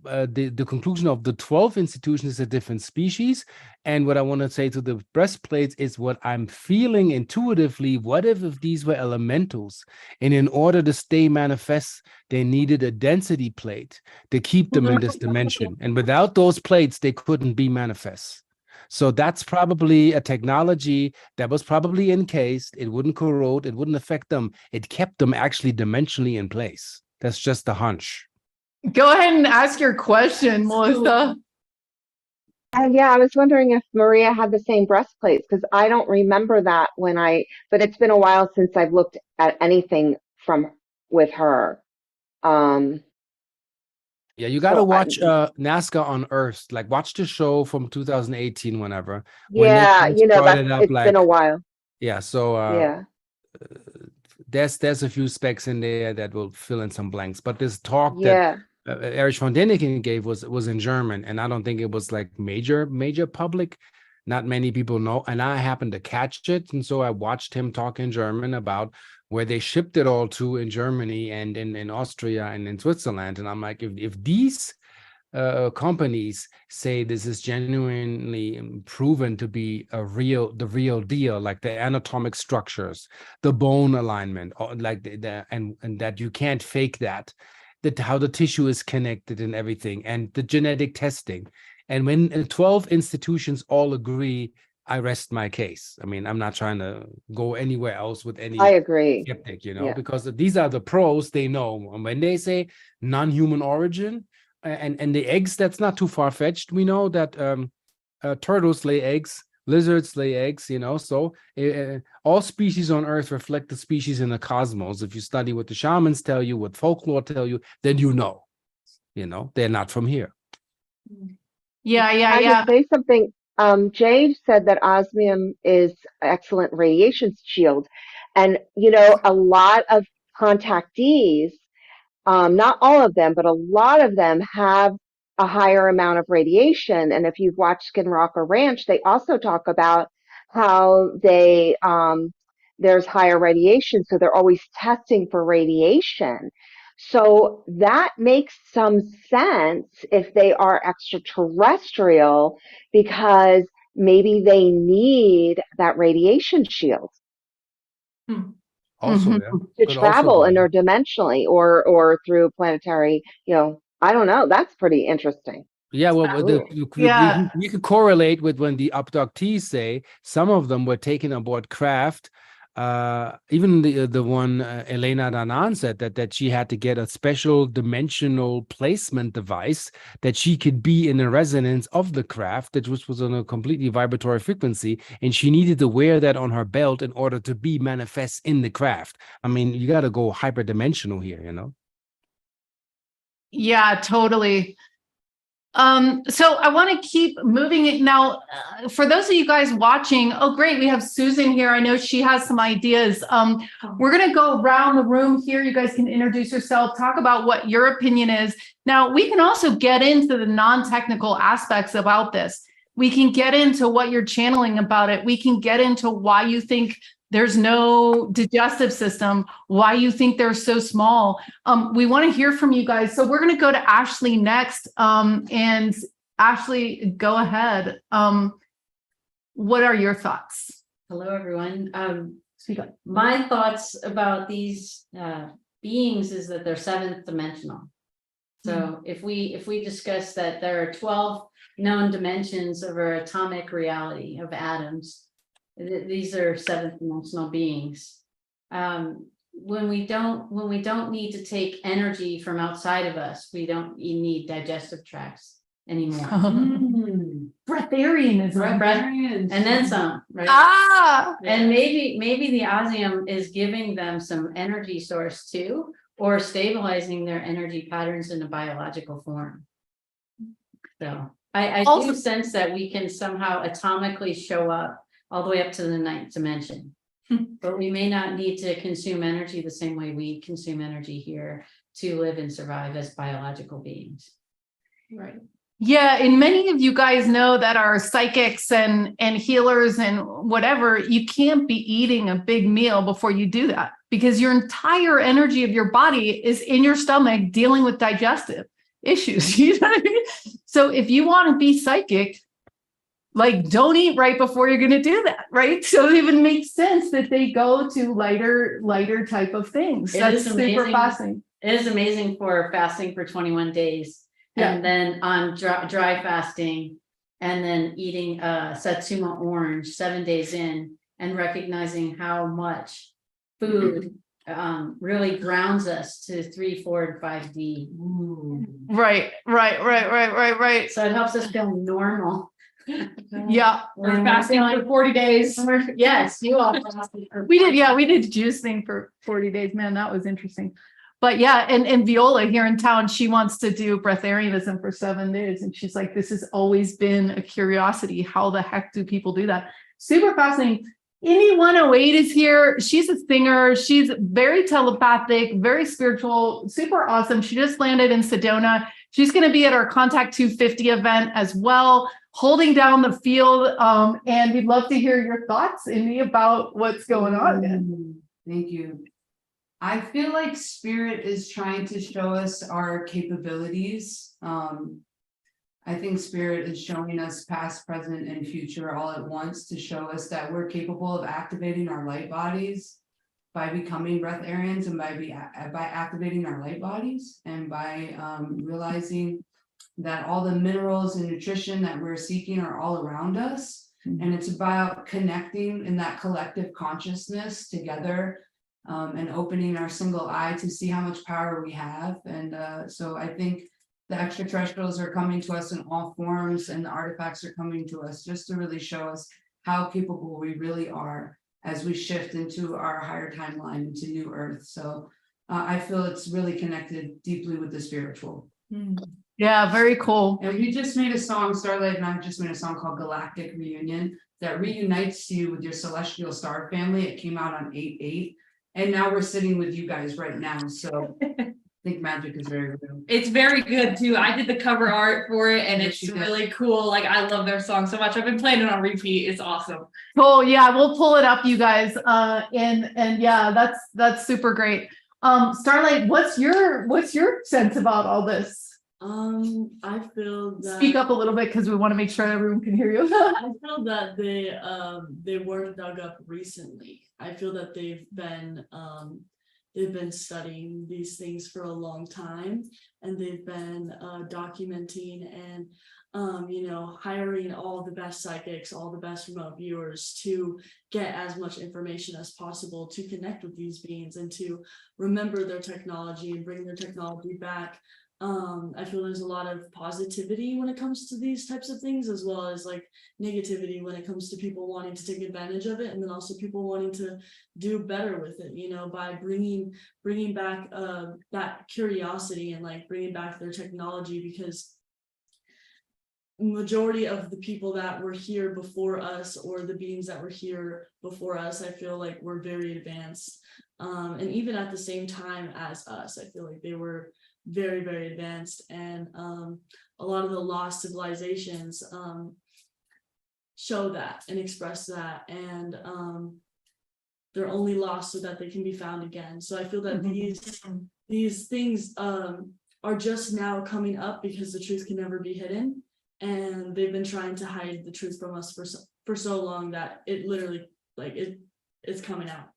Speaker 2: the conclusion of the 12 institutions is a different species. And what I want to say to the breastplates is what I'm feeling intuitively. What if these were elementals? And in order to stay manifest, they needed a density plate to keep them in this dimension. And without those plates, they couldn't be manifest. So that's probably a technology that was probably encased. It wouldn't corrode. It wouldn't affect them. It kept them actually dimensionally in place. That's just a hunch.
Speaker 1: Go ahead and ask your question, Melissa.
Speaker 3: Yeah, I was wondering if Maria had the same breastplates because I don't remember that but it's been a while since I've looked at anything with her.
Speaker 2: Yeah, you got to watch Nazca on Earth. Like, watch the show from 2018, whenever.
Speaker 3: Yeah, it's been a while.
Speaker 2: Yeah, so
Speaker 3: yeah.
Speaker 2: There's a few specs in there that will fill in some blanks. But this talk that Erich von Däniken gave was in German, and I don't think it was like major public. Not many people know, and I happened to catch it, and so I watched him talk in German about where they shipped it all to in Germany and in Austria and in Switzerland. And I'm like, if these companies say this is genuinely proven to be the real deal, like the anatomic structures, the bone alignment, like and that you can't fake that how the tissue is connected and everything, and the genetic testing. And when 12 institutions all agree, I rest my case. I mean, I'm not trying to go anywhere else with any
Speaker 3: I agree.
Speaker 2: skeptic, because these are the pros. They know. And when they say non-human origin and the eggs, that's not too far-fetched. We know that turtles lay eggs, lizards lay eggs, so all species on Earth reflect the species in the cosmos. If you study what the shamans tell you, what folklore tell you, then they're not from here.
Speaker 1: Yeah.
Speaker 3: I just say something. Jay said that osmium is excellent radiation shield. And, a lot of contactees not all of them, but a lot of them have a higher amount of radiation. And if you've watched Skin Rock or Ranch, they also talk about how there's higher radiation, so they're always testing for radiation. So that makes some sense if they are extraterrestrial, because maybe they need that radiation shield
Speaker 2: Also,
Speaker 1: Mhm.
Speaker 2: yeah.
Speaker 3: to
Speaker 2: Could also
Speaker 3: travel
Speaker 2: be.
Speaker 3: interdimensionally or through planetary, I don't know. That's pretty interesting.
Speaker 2: Yeah, well,
Speaker 3: Ooh.
Speaker 1: Yeah.
Speaker 2: we could correlate with when the abductees say some of them were taken aboard craft. Even the one Elena Danan said that she had to get a special dimensional placement device that she could be in the resonance of the craft, that was on a completely vibratory frequency, and she needed to wear that on her belt in order to be manifest in the craft. I mean, you got to go hyperdimensional here, you know?
Speaker 1: Yeah, totally. So I want to keep moving it now. For those of you guys watching, oh, great, we have Susan here. I know she has some ideas. We're going to go around the room here. You guys can introduce yourself, talk about what your opinion is. Now, we can also get into the non-technical aspects about this. We can get into what you're channeling about it. We can get into why you think there's no digestive system, why you think they're so small. We want to hear from you guys. So we're going to go to Ashley next. And Ashley, go ahead. What are your thoughts?
Speaker 5: Hello, everyone.
Speaker 1: Speak up.
Speaker 5: My thoughts about these beings is that they're seventh dimensional. So if we discuss that there are 12 known dimensions of our atomic reality of atoms, these are seventh dimensional beings. When we don't need to take energy from outside of us, we don't need digestive tracts anymore.
Speaker 1: Breatharianism.
Speaker 5: And then some, right?
Speaker 1: Ah,
Speaker 5: And maybe the Osmium is giving them some energy source too, or stabilizing their energy patterns in a biological form. So I
Speaker 1: Also-
Speaker 5: do sense that we can somehow atomically show up all the way up to the ninth dimension. But we may not need to consume energy the same way we consume energy here to live and survive as biological beings.
Speaker 1: right. Yeah, and many of you guys know that are psychics and healers and whatever, you can't be eating a big meal before you do that, because your entire energy of your body is in your stomach dealing with digestive issues. You know what I mean? So if you want to be psychic, like, don't eat right before you're going to do that, right? So it even makes sense that they go to lighter type of things.
Speaker 5: It
Speaker 1: That's
Speaker 5: is
Speaker 1: super
Speaker 5: amazing.
Speaker 1: fascinating.
Speaker 5: It is amazing for fasting for 21 days.
Speaker 1: Yeah.
Speaker 5: And then on dry fasting, and then eating Satsuma orange 7 days in, and recognizing how much food really grounds us to 3, 4, and 5D.
Speaker 1: Right.
Speaker 5: So it helps us feel normal.
Speaker 1: Yeah.
Speaker 5: We're fasting for 40 days. Yes, you all.
Speaker 1: We did juice thing for 40 days. Man, that was interesting. But yeah, and Viola here in town, she wants to do breatharianism for 7 days. And she's like, this has always been a curiosity. How the heck do people do that? Super fascinating. Indy 108 is here. She's a singer. She's very telepathic, very spiritual, super awesome. She just landed in Sedona. She's going to be at our Contact 250 event as well, holding down the field. And we'd love to hear your thoughts, Indy, about what's going on.
Speaker 6: Thank you. I feel like Spirit is trying to show us our capabilities. I think Spirit is showing us past, present, and future all at once to show us that we're capable of activating our light bodies by becoming breatharians, and by activating our light bodies, and by realizing that all the minerals and nutrition that we're seeking are all around us. And it's about connecting in that collective consciousness together, and opening our single eye to see how much power we have. And so I think the extraterrestrials are coming to us in all forms, and the artifacts are coming to us just to really show us how capable we really are as we shift into our higher timeline, into new earth. So I feel it's really connected deeply with the spiritual.
Speaker 1: Yeah, very cool.
Speaker 6: And we just made a song, Starlight and I just made a song called Galactic Reunion, that reunites you with your celestial star family. It came out on 8/8. And now we're sitting with you guys right now. So think magic is very real.
Speaker 7: It's very good too. I did the cover art for it and it's
Speaker 6: Yes, you did.
Speaker 7: really cool. Like I love their song so much. I've been playing it on repeat. It's awesome.
Speaker 1: Cool. Yeah, we'll pull it up, you guys. And yeah, that's super great. Starlight, what's your sense about all this?
Speaker 8: I feel that
Speaker 1: Speak up a little bit because we want to make sure everyone can hear you.
Speaker 8: I feel that they weren't dug up recently. I feel that they've been studying these things for a long time, and they've been documenting and hiring all the best psychics, all the best remote viewers to get as much information as possible to connect with these beings and to remember their technology and bring their technology back. I feel there's a lot of positivity when it comes to these types of things, as well as like negativity when it comes to people wanting to take advantage of it, and then also people wanting to do better with it, by bringing back that curiosity and like bringing back their technology, because majority of the people that were here before us, or the beings that were here before us, I feel like were very advanced, and even at the same time as us, I feel like they were very, very advanced, and a lot of the lost civilizations show that and express that, and they're only lost so that they can be found again. So I feel that these things are just now coming up because the truth can never be hidden, and they've been trying to hide the truth from us for so long that it literally it's coming out.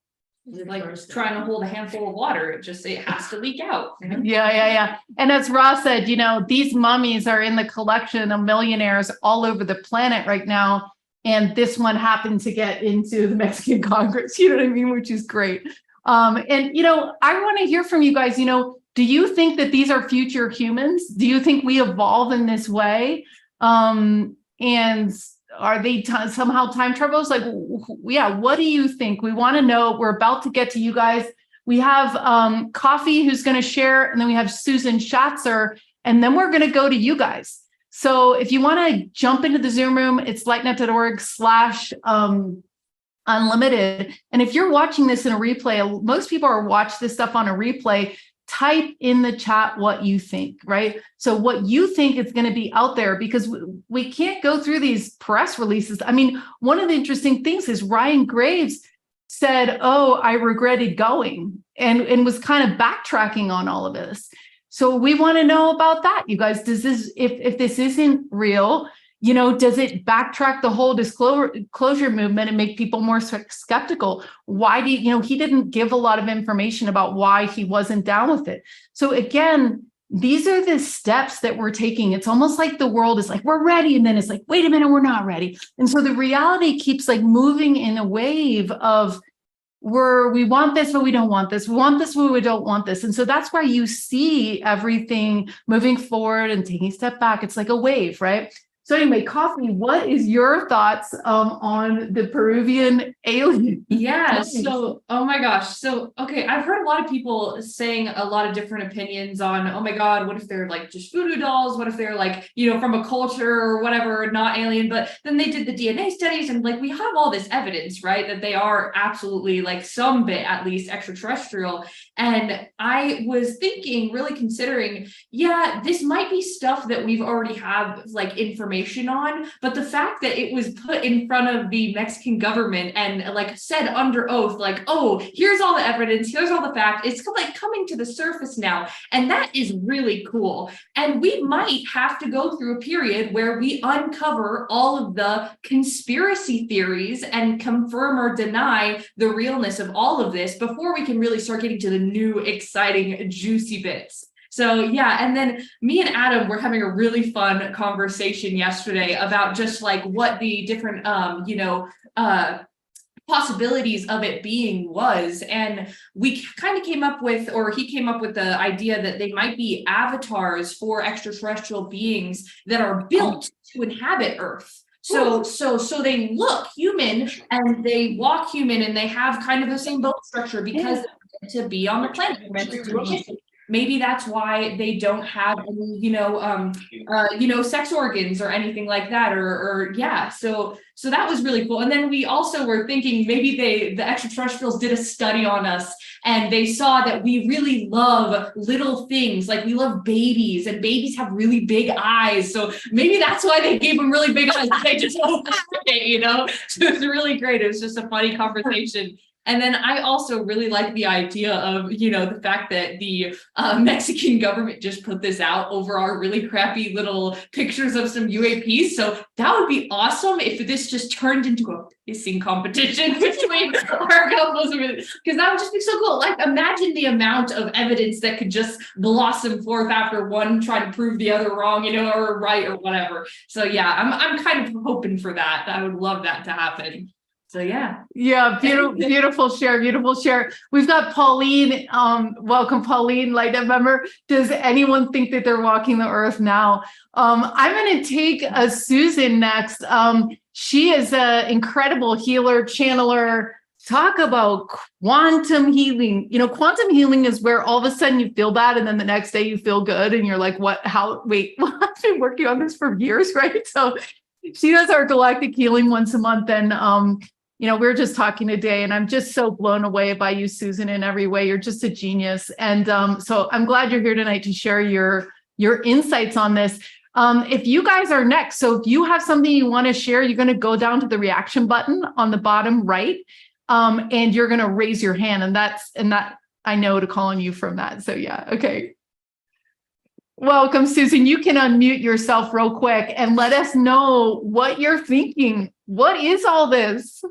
Speaker 7: Like trying to hold a handful of water. It has to leak out.
Speaker 1: Yeah. And as Ross said, these mummies are in the collection of millionaires all over the planet right now. And this one happened to get into the Mexican Congress, you know what I mean? Which is great. And I want to hear from you guys, do you think that these are future humans? Do you think we evolve in this way? And are they somehow time travelers? Like, yeah, what do you think? We want to know. We're about to get to you guys. We have Coffee, who's going to share, and then we have Susan Schatzer, and then we're going to go to you guys. So if you want to jump into the Zoom room, it's lightnet.org/unlimited. And if you're watching this in a replay, most people are watching this stuff on a replay. Type in the chat what you think, right? So what you think is going to be out there, because we can't go through these press releases. I mean, one of the interesting things is Ryan Graves said, "Oh, I regretted going," and was kind of backtracking on all of this. So we want to know about that, you guys. Does this, if this isn't real, does it backtrack the whole disclosure movement and make people more skeptical? Why do he didn't give a lot of information about why he wasn't down with it. So again, these are the steps that we're taking. It's almost like the world is like, we're ready. And then it's like, wait a minute, we're not ready. And so the reality keeps like moving in a wave of we want this, but we don't want this. We want this, but we don't want this. And so that's why you see everything moving forward and taking a step back. It's like a wave, right? So anyway, Coffee, what is your thoughts on the Peruvian alien?
Speaker 7: Yeah, so, oh my gosh. So, okay, I've heard a lot of people saying a lot of different opinions on, oh my God, what if they're like just voodoo dolls? What if they're like, from a culture or whatever, not alien? But then they did the DNA studies and like, we have all this evidence, right? That they are absolutely like some bit at least extraterrestrial. And I was thinking, really considering, yeah, this might be stuff that we've already have like information on, but the fact that it was put in front of the Mexican government and like said under oath, like, oh, here's all the evidence, here's all the facts, it's like coming to the surface now. And that is really cool. And we might have to go through a period where we uncover all of the conspiracy theories and confirm or deny the realness of all of this before we can really start getting to the new, exciting, juicy bits. So yeah, and then me and Adam were having a really fun conversation yesterday about just like what the different possibilities of it being was. And we kind of came up with, or he came up with the idea that they might be avatars for extraterrestrial beings that are built to inhabit Earth. So they look human and they walk human and they have kind of the same bone structure because they're meant to be on the planet. They're meant to do a mission. maybe that's why they don't have any, sex organs or anything like that, or yeah. So that was really cool. And then we also were thinking maybe the extraterrestrials did a study on us, and they saw that we really love little things, like we love babies, and babies have really big eyes. So maybe that's why they gave them really big eyes. They just opened it, So it was really great. It was just a funny conversation. And then I also really like the idea of, the fact that the Mexican government just put this out over our really crappy little pictures of some UAPs. So that would be awesome if this just turned into a pissing competition between our couples, because that would just be so cool. Like, imagine the amount of evidence that could just blossom forth after one trying to prove the other wrong, or right or whatever. So yeah, I'm kind of hoping for that. I would love that to happen. So yeah.
Speaker 1: Beautiful share. We've got Pauline. Welcome, Pauline, Light member. Does anyone think that they're walking the earth now? I'm going to take Susan next. She is an incredible healer, channeler. Talk about quantum healing. Quantum healing is where all of a sudden you feel bad and then the next day you feel good and you're like, what? How? Wait, I've been working on this for years, right? So she does our galactic healing once a month, and we were just talking today, and I'm just so blown away by you, Susan, in every way. You're just a genius. And so I'm glad you're here tonight to share your insights on this. If you guys are next, so if you have something you want to share, you're going to go down to the reaction button on the bottom right, and you're going to raise your hand. And that I know to call on you from that. So yeah, okay. Welcome, Susan. You can unmute yourself real quick and let us know what you're thinking. What is all this?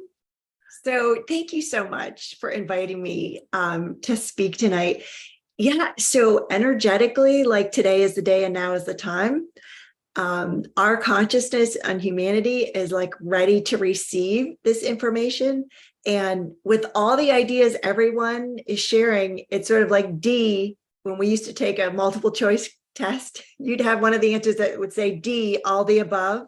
Speaker 9: So thank you so much for inviting me to speak tonight. Yeah, so energetically, like today is the day and now is the time. Our consciousness and humanity is like ready to receive this information. And with all the ideas everyone is sharing, it's sort of like D, when we used to take a multiple choice test, you'd have one of the answers that would say D, all the above.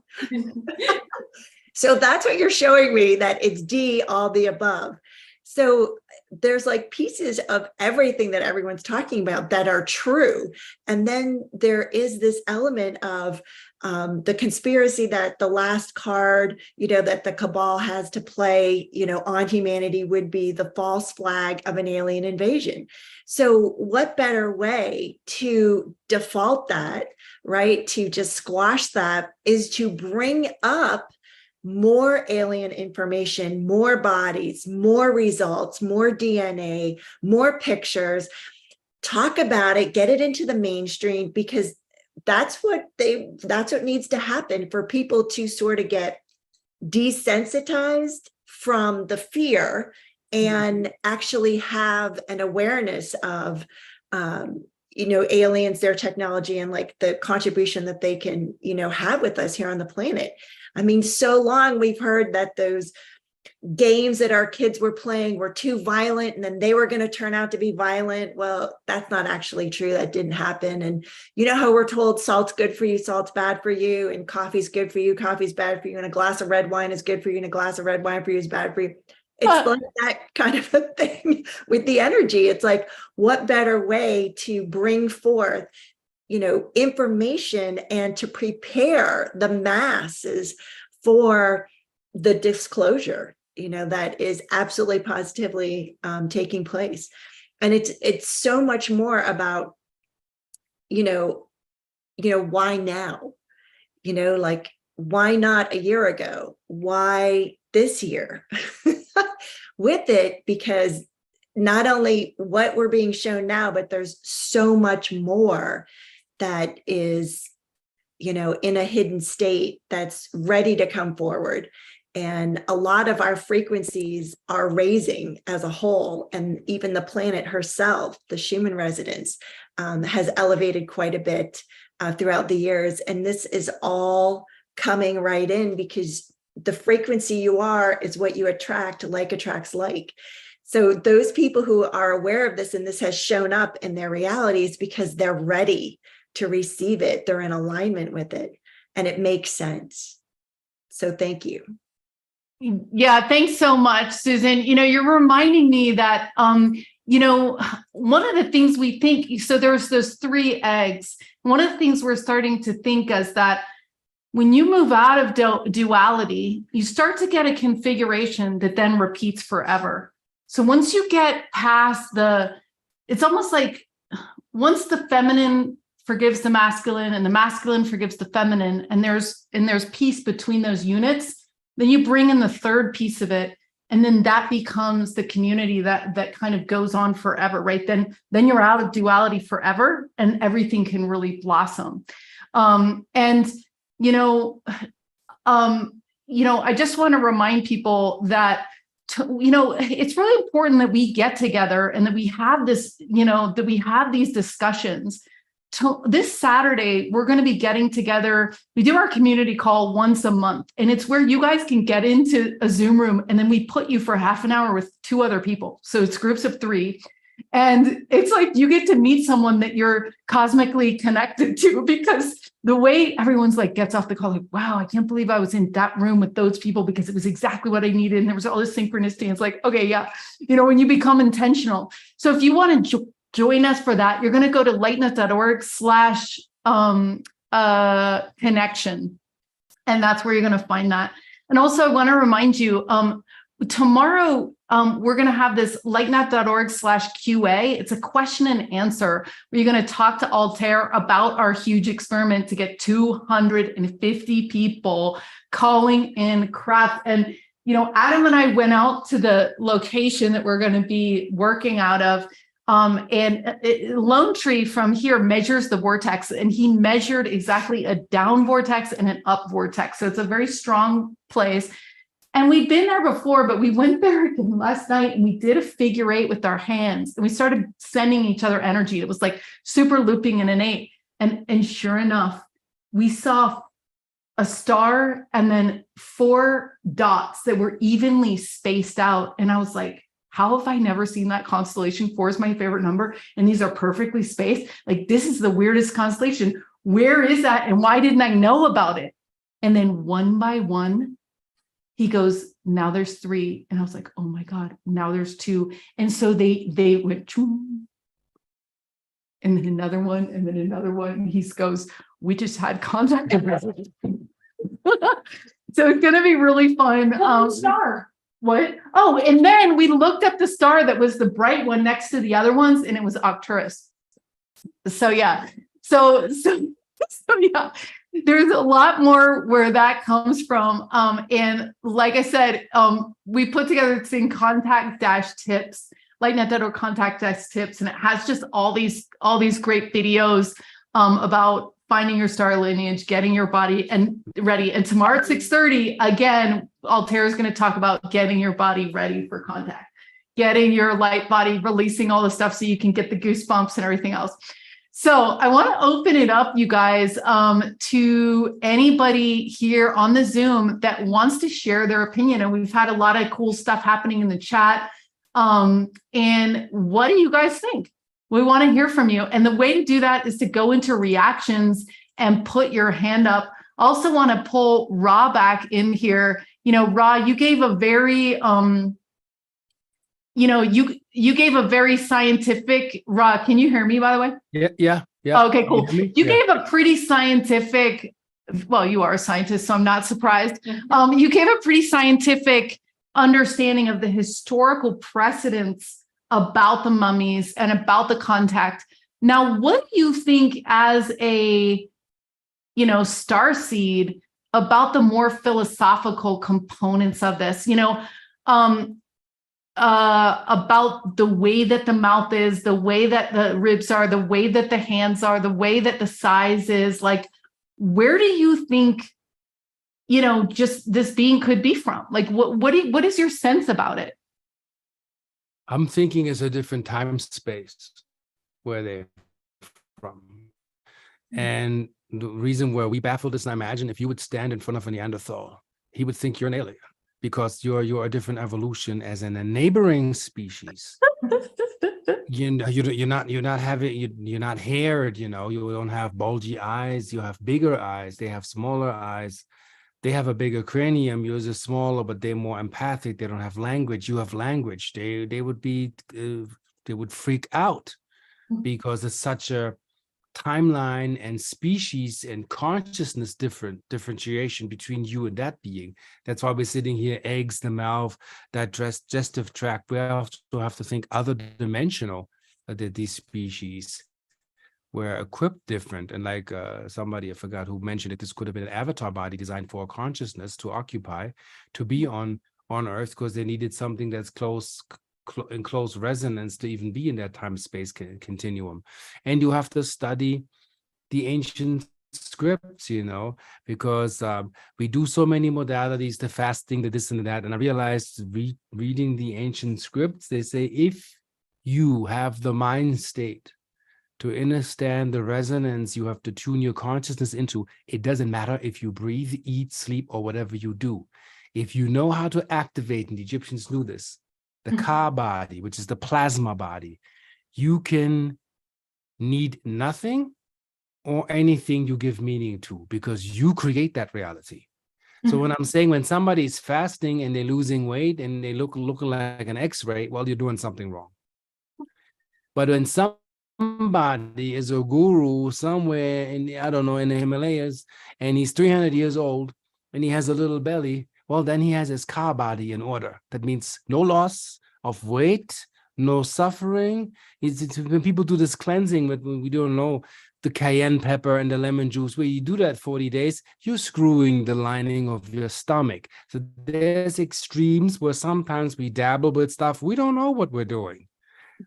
Speaker 9: So that's what you're showing me, that it's D, all the above. So there's like pieces of everything that everyone's talking about that are true. And then there is this element of the conspiracy that the last card, that the cabal has to play, on humanity would be the false flag of an alien invasion. So what better way to default that, right? To just squash that is to bring up more alien information, more bodies, more results, more DNA, more pictures, talk about it, get it into the mainstream, because that's what needs to happen for people to sort of get desensitized from the fear and actually have an awareness of aliens, their technology, and like the contribution that they can have with us here on the planet. I mean, so long we've heard that those games that our kids were playing were too violent, and then they were going to turn out to be violent. Well, that's not actually true. That didn't happen. And you know how we're told salt's good for you, salt's bad for you, and coffee's good for you, coffee's bad for you, and a glass of red wine is good for you, and a glass of red wine for you is bad for you. It's like that kind of a thing with the energy. It's like, what better way to bring forth information and to prepare the masses for the disclosure, that is absolutely positively taking place. And it's so much more about, why now? Like, why not a year ago? Why this year? With it, because not only what we're being shown now, but there's so much more that is, in a hidden state that's ready to come forward. And a lot of our frequencies are raising as a whole. And even the planet herself, the Schumann resonance, has elevated quite a bit throughout the years. And this is all coming right in, because the frequency you are is what you attract. Like attracts like. So those people who are aware of this, and this has shown up in their realities, because they're ready to receive it. They're in alignment with it, and it makes sense. So thank you. Yeah, thanks so much, Susan. You're reminding me that,
Speaker 1: one of the things we think, so there's those 3 eggs. One of the things we're starting to think is that when you move out of duality, you start to get a configuration that then repeats forever. So once you get past it's almost like once the feminine forgives the masculine and the masculine forgives the feminine, and there's peace between those units, then you bring in the 3rd piece of it. And then that becomes the community that kind of goes on forever, right? Then you're out of duality forever and everything can really blossom. I just want to remind people that, it's really important that we get together and that we have this, that we have these discussions. This Saturday, we're going to be getting together. We do our community call once a month, and it's where you guys can get into a Zoom room, and then we put you for half an hour with 2 other people. So it's groups of 3. And it's like you get to meet someone that you're cosmically connected to, because the way everyone's like gets off the call, like, wow, I can't believe I was in that room with those people because it was exactly what I needed. And there was all this synchronicity. And it's like, okay, yeah, when you become intentional. So if you want to join us for that, you're going to go to lightnet.org/connection. And that's where you're going to find that. And also I want to remind you, tomorrow, we're going to have this lightnet.org/QA. It's a question and answer where you're going to talk to Altair about our huge experiment to get 250 people calling in craft. And, Adam and I went out to the location that we're going to be working out of. Lone Tree from here measures the vortex, and he measured exactly a down vortex and an up vortex. So it's a very strong place. And we'd been there before, but we went there again last night and we did a figure 8 with our hands, and we started sending each other energy. It was like super looping in an 8. And sure enough, we saw a star and then 4 dots that were evenly spaced out. And I was like, how have I never seen that constellation? 4 is my favorite number, and these are perfectly spaced. Like, this is the weirdest constellation. Where is that? And why didn't I know about it? And then one by one, he goes, now there's 3. And I was like, oh my God, now there's 2. And so they went, choom, and then another one, and then another one. And he goes, we just had contact. So it's going to be really fun. Star. What? Oh, and then we looked up the star that was the bright one next to the other ones, and it was Arcturus. So yeah. So yeah, there's a lot more where that comes from. And like I said, we put together this thing, contact-tips, lightnet.org contact-tips, and it has just all these great videos about finding your star lineage, getting your body and ready. And tomorrow at 6:30, again, Altair is going to talk about getting your body ready for contact, getting your light body, releasing all the stuff so you can get the goosebumps and everything else. So I want to open it up, you guys, to anybody here on the Zoom that wants to share their opinion. And we've had a lot of cool stuff happening in the chat. And what do you guys think? We want to hear from you. And the way to do that is to go into reactions and put your hand up. Also want to pull Ra back in here. Ra, you gave a very, you gave a very scientific, Ra, can you hear me, by the way?
Speaker 2: Yeah.
Speaker 1: Okay, cool. You gave a pretty scientific, well, you are a scientist, so I'm not surprised. You gave a pretty scientific understanding of the historical precedents about the mummies and about the contact. Now, what do you think as a, starseed about the more philosophical components of this, about the way that the mouth is, the way that the ribs are, the way that the hands are, the way that the size is, like, where do you think, just this being could be from? Like, what is your sense about it?
Speaker 2: I'm thinking it's a different time space where they're from. And the reason where we baffled this, and I imagine if you would stand in front of a Neanderthal, he would think you're an alien because you're a different evolution as in a neighboring species. You're not haired, you don't have bulgy eyes, you have bigger eyes, they have smaller eyes. They have a bigger cranium, yours is smaller, but they're more empathic. They don't have language. You have language. They would be would freak out because it's such a timeline and species and consciousness differentiation between you and that being. That's why we're sitting here, eggs, the mouth, that digestive tract. We also have to think other dimensional, that these species were equipped different. And like somebody, I forgot who mentioned it, this could have been an avatar body designed for consciousness to occupy, to be on Earth, because they needed something that's in close resonance to even be in that time-space continuum. And you have to study the ancient scripts, because we do so many modalities, the fasting, the this and that. And I realized reading the ancient scripts, they say, if you have the mind state to understand the resonance you have to tune your consciousness into, it doesn't matter if you breathe, eat, sleep, or whatever you do. If you know how to activate, and the Egyptians knew this, the Ka body, which is the plasma body, you can need nothing or anything you give meaning to, because you create that reality. So when I'm saying, when somebody is fasting and they're losing weight and they look like an X-ray, well, you're doing something wrong. But when somebody is a guru somewhere in, I don't know, in the Himalayas, and he's 300 years old and he has a little belly, well, then he has his Ka body in order. That means no loss of weight, no suffering. When people do this cleansing, but we don't know the cayenne pepper and the lemon juice, where you do that 40 days, you're screwing the lining of your stomach. So there's extremes where sometimes we dabble with stuff. We don't know what we're doing.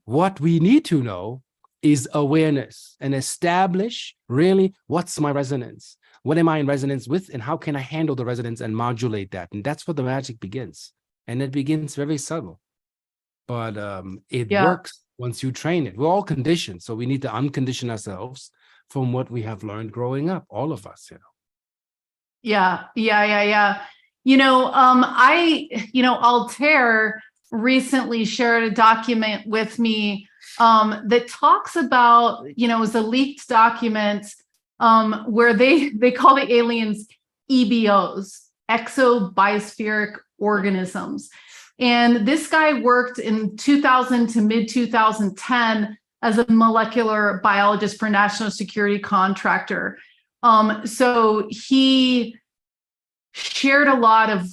Speaker 2: What we need to know is awareness and establish really what's my resonance. What am I in resonance with, and how can I handle the resonance and modulate that? And that's where the magic begins. And it begins very subtle, but it works once you train it. We're all conditioned, so we need to uncondition ourselves from what we have learned growing up, all of us,
Speaker 1: Yeah. Altair recently shared a document with me that talks about, it was a leaked document where they call the aliens EBOs, exobiospheric organisms. And this guy worked in 2000 to mid 2010 as a molecular biologist for national security contractor. So he shared a lot of,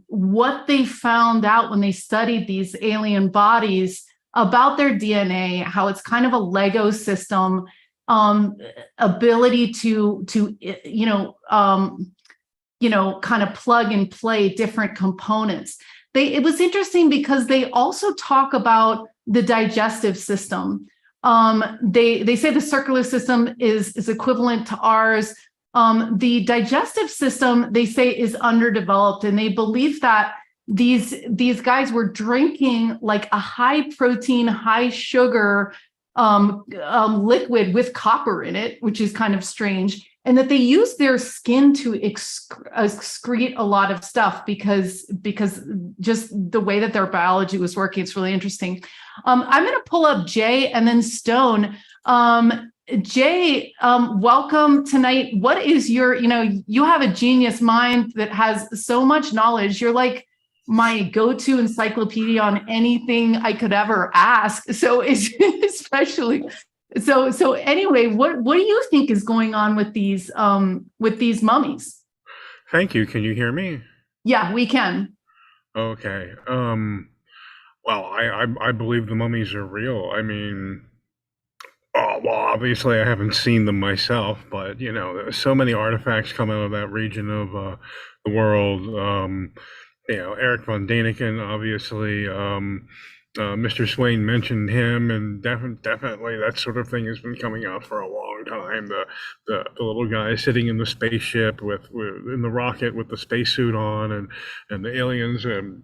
Speaker 1: what they found out when they studied these alien bodies about their DNA, how it's kind of a Lego system, ability to kind of plug and play different components. It was interesting because they also talk about the digestive system. They say the circular system is equivalent to ours. The digestive system, they say, is underdeveloped, and they believe that these guys were drinking like a high protein, high sugar liquid with copper in it, which is kind of strange, and that they use their skin to excrete a lot of stuff because just the way that their biology was working. It's really interesting. I'm going to pull up Jay and then Stone. Jay, welcome tonight. What is your, you have a genius mind that has so much knowledge. You're like my go-to encyclopedia on anything I could ever ask. So especially, so anyway, what do you think is going on with these mummies?
Speaker 10: Thank you. Can you hear me?
Speaker 1: Yeah, we can.
Speaker 10: Okay. Well, I believe the mummies are real. I mean, well, obviously I haven't seen them myself, but there's so many artifacts come out of that region of the world. Eric von Daniken, obviously. Mr. Swain mentioned him, and definitely that sort of thing has been coming out for a long time. The little guy sitting in the spaceship in the rocket with the spacesuit on, and the aliens and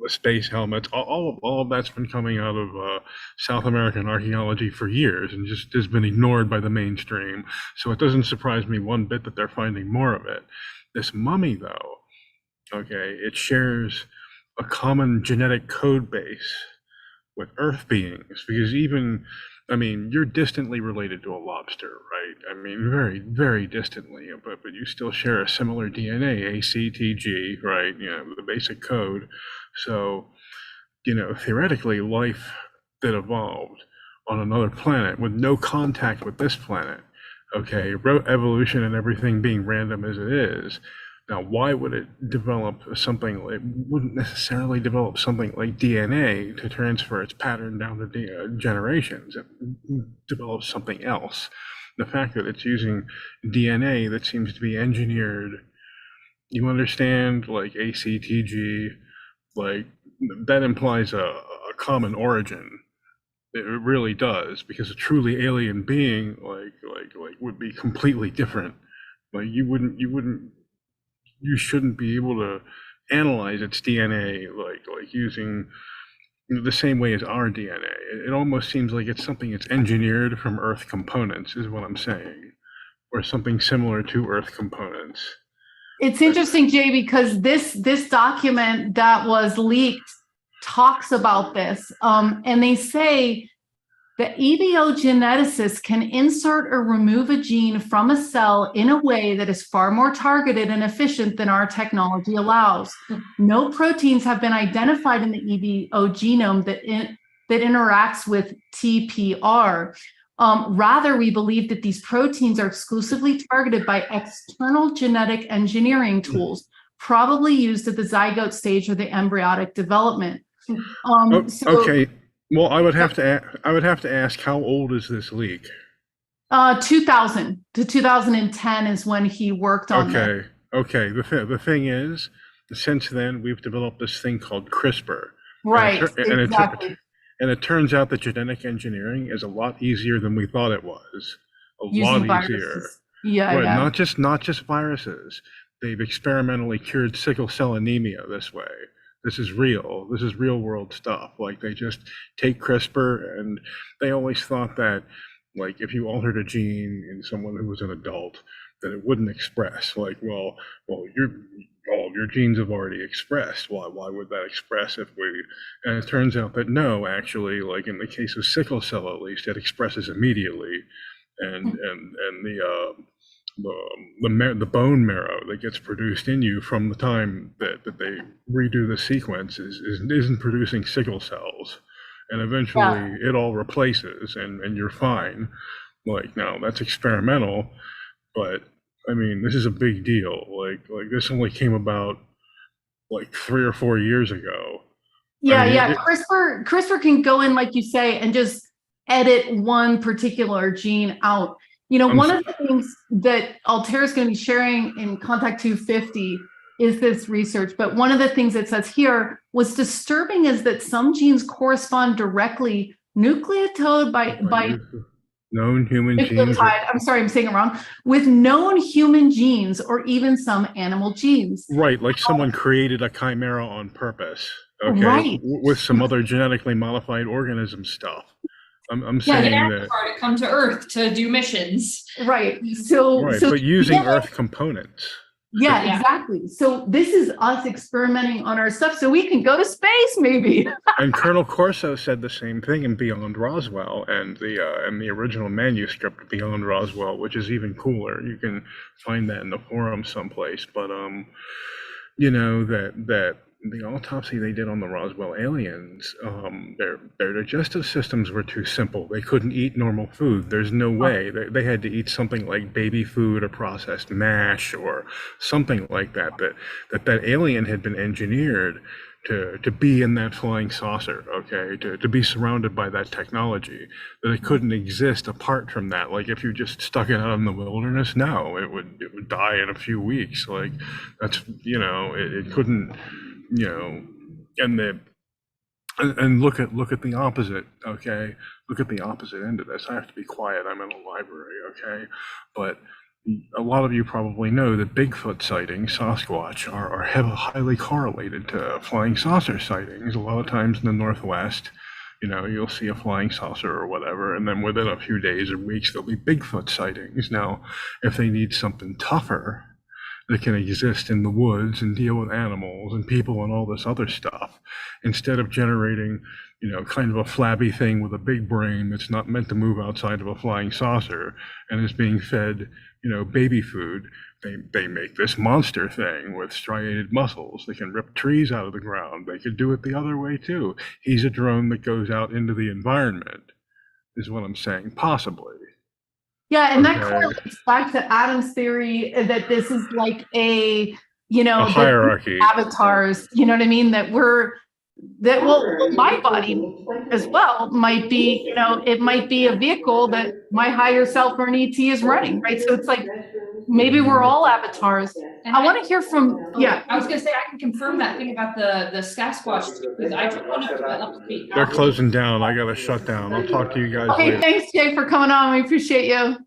Speaker 10: the space helmets. All of that's been coming out of South American archaeology for years, and just has been ignored by the mainstream. So it doesn't surprise me one bit that they're finding more of it. This mummy, though, okay, it shares a common genetic code base with Earth beings, because you're distantly related to a lobster, right? I mean, very, very distantly, but you still share a similar DNA, ACTG, right? The basic code. So, theoretically, life that evolved on another planet with no contact with this planet. Okay, evolution and everything being random as it is. Now, why would it develop something like, wouldn't necessarily develop something like DNA to transfer its pattern down to generations? It develops something else. The fact that it's using DNA that seems to be engineered, you understand, like ACTG, like that implies a common origin. It really does, because a truly alien being like would be completely different. Like you shouldn't be able to analyze its DNA like using the same way as our DNA. It almost seems like it's something that's engineered from Earth components, is what I'm saying, or something similar to Earth components.
Speaker 1: It's interesting, Jay, because this document that was leaked talks about this, and they say that geneticists can insert or remove a gene from a cell in a way that is far more targeted and efficient than our technology allows. No proteins have been identified in the EVO genome that interacts with TPR. Rather, we believe that these proteins are exclusively targeted by external genetic engineering tools, probably used at the zygote stage or the embryonic development.
Speaker 10: Okay. Well, I would have to ask, how old is this leak?
Speaker 1: 2000 to 2010 is when he worked on that.
Speaker 10: Okay. The thing is, since then we've developed this thing called CRISPR.
Speaker 1: Right.
Speaker 10: Exactly. And it turns out that genetic engineering is a lot easier than we thought it was.
Speaker 1: Using
Speaker 10: lot
Speaker 1: viruses.
Speaker 10: easier.
Speaker 1: Yeah,
Speaker 10: right.
Speaker 1: yeah.
Speaker 10: Not just viruses. They've experimentally cured sickle cell anemia this way. This is real. This is real world stuff. Like, they just take CRISPR, and they always thought that, like, if you altered a gene in someone who was an adult, that it wouldn't express. Like, well, your genes have already expressed. Why would that express if we? And it turns out that no, actually, like in the case of sickle cell, at least, it expresses immediately, and the bone marrow that gets produced in you from the time that they redo the sequence isn't producing sickle cells, and eventually it all replaces, and you're fine. Like, now that's experimental, but I mean, this is a big deal. Like this only came about like 3 or 4 years ago.
Speaker 1: Yeah, I mean, CRISPR can go in, like you say, and just edit one particular gene out. You know, one of the things that Altair is going to be sharing in Contact 250 is this research. But one of the things it says here, what's disturbing is that some genes correspond directly nucleotide by
Speaker 10: known human genes.
Speaker 1: I'm sorry, I'm saying it wrong. With known human genes or even some animal genes.
Speaker 10: Right, like someone created a chimera on purpose. Okay,
Speaker 1: right.
Speaker 10: With some other genetically modified organism stuff. I'm saying that
Speaker 7: to come to Earth to do missions.
Speaker 1: Right. So
Speaker 10: but using Earth components.
Speaker 1: Yeah, exactly. So this is us experimenting on our stuff so we can go to space, maybe.
Speaker 10: And Colonel Corso said the same thing in Beyond Roswell, and the original manuscript Beyond Roswell, which is even cooler. You can find that in the forum someplace. But you know, that the autopsy they did on the Roswell aliens, their digestive systems were too simple. They couldn't eat normal food. There's no way. They had to eat something like baby food or processed mash or something like that. That alien had been engineered to be in that flying saucer, okay, to be surrounded by that technology, that it couldn't exist apart from that. Like, if you just stuck it out in the wilderness, no, it would die in a few weeks. Like, that's, you know, it couldn't, you know. And look at the opposite, okay? Look at the opposite end of this. I have to be quiet, I'm in a library, okay? But a lot of you probably know that Bigfoot sightings, Sasquatch, are highly correlated to flying saucer sightings. A lot of times in the Northwest, you know, you'll see a flying saucer or whatever, and then within a few days or weeks, there'll be Bigfoot sightings. Now, if they need something tougher, that can exist in the woods and deal with animals and people and all this other stuff, instead of generating, kind of a flabby thing with a big brain that's not meant to move outside of a flying saucer and is being fed, baby food. They make this monster thing with striated muscles. They can rip trees out of the ground. They could do it the other way too. He's a drone that goes out into the environment, is what I'm saying, possibly.
Speaker 1: Yeah, and that
Speaker 10: Okay.
Speaker 1: correlates back to Adam's theory that this is like a
Speaker 10: A hierarchy.
Speaker 1: Avatars, you know what I mean? My body as well might be, it might be a vehicle that my higher self or an ET is running, right? So it's like, maybe we're all avatars.
Speaker 7: And
Speaker 1: I want to hear from,
Speaker 7: I was gonna say, I can confirm that thing about the Sasquatch, because I took one up to the upstate.
Speaker 10: They're closing down. I gotta shut down. I'll talk to you guys
Speaker 1: Okay,
Speaker 10: later.
Speaker 1: thanks, Jay, for coming on. We appreciate you.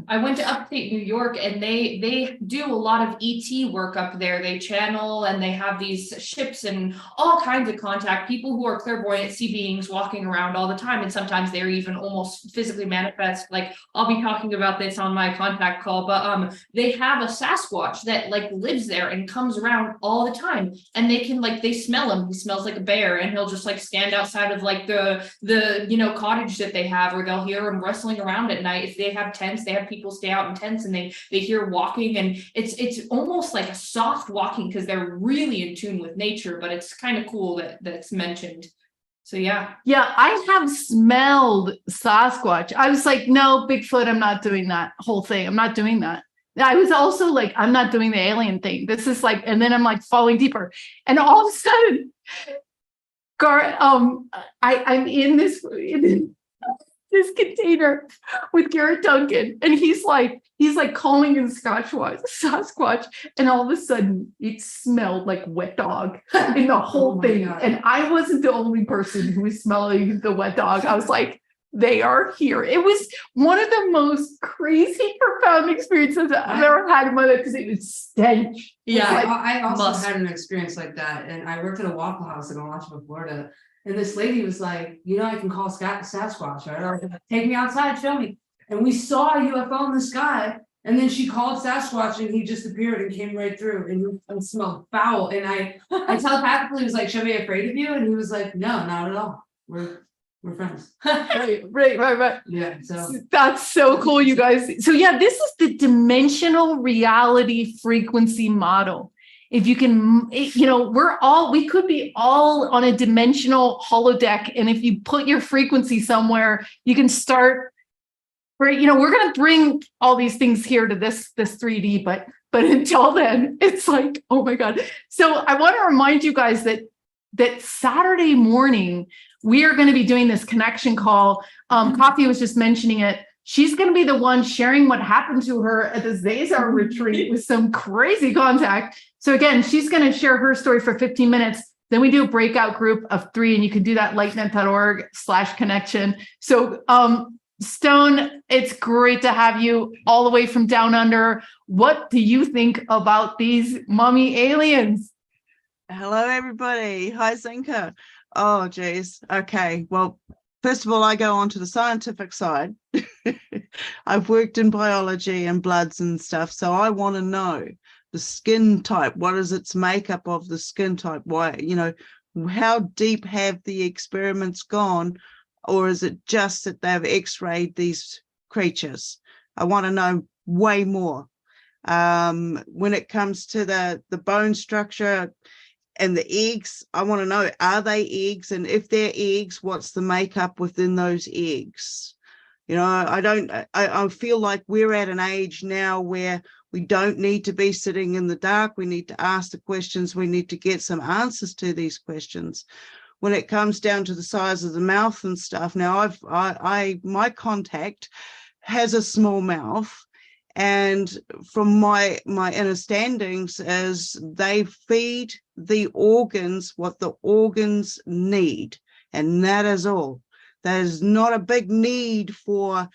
Speaker 7: I went to upstate New York, and they do a lot of ET work up there. They channel, and they have these ships and all kinds of contact. People who are clairvoyant see beings walking around all the time, and sometimes they're even almost physically manifest. Like, I'll be talking about this on my contact call, but they have a Sasquatch that like lives there and comes around all the time, and they can they smell him. He smells like a bear, and he'll just like stand outside of like the cottage that they have, or they'll hear him rustling around at night. If they have tents, they have people stay out in tents, and they hear walking, and it's almost like a soft walking because they're really in tune with nature. But it's kind of cool that's mentioned. So yeah,
Speaker 1: I have smelled Sasquatch. I was like, no, Bigfoot, I'm not doing that whole thing. I'm not doing that. I was also like, I'm not doing the alien thing. This is like, and then I'm like falling deeper, and all of a sudden, I'm in this container with Garrett Duncan, and he's like calling in Sasquatch, and all of a sudden it smelled like wet dog in the whole thing. God. And I wasn't the only person who was smelling the wet dog. I was like, they are here. It was one of the most crazy, profound experiences I've ever had in my life, because it was stench.
Speaker 6: Yeah, I also had an experience like that, and I worked at a Waffle House in Alachua, Florida. And this lady was like, I can call Sasquatch, right? Or take me outside, show me. And we saw a UFO in the sky. And then she called Sasquatch, and he just appeared and came right through, and smelled foul. And I telepathically was like, should I be afraid of you? And he was like, no, not at all. We're friends.
Speaker 1: Right.
Speaker 6: Yeah. So
Speaker 1: that's so cool, you guys. So yeah, this is the dimensional reality frequency model. If you can, we could be all on a dimensional holodeck. And if you put your frequency somewhere, you can start, right? We're going to bring all these things here to this 3D, but until then, it's like, oh my God. So I want to remind you guys that Saturday morning, we are going to be doing this connection call. Coffee was just mentioning it. She's going to be the one sharing what happened to her at the Zazar retreat with some crazy contact. So again, she's going to share her story for 15 minutes. Then we do a breakout group of 3, and you can do that lightnet.org/connection. So Stone, it's great to have you all the way from down under. What do you think about these mummy aliens?
Speaker 11: Hello, everybody. Hi, Zinka. Oh, geez. Okay. Well, first of all, I go on to the scientific side. I've worked in biology and bloods and stuff, so I want to know the skin type. What is its makeup of the skin type? Why, how deep have the experiments gone, or is it just that they've x-rayed these creatures? I want to know way more. When it comes to the bone structure and the eggs, I want to know, are they eggs? And if they're eggs, what's the makeup within those eggs? I feel like we're at an age now where we don't need to be sitting in the dark. We need to ask the questions. We need to get some answers to these questions. When it comes down to the size of the mouth and stuff, now my contact has a small mouth, and from my understandings is they feed the organs what the organs need, and that is all. There's not a big need for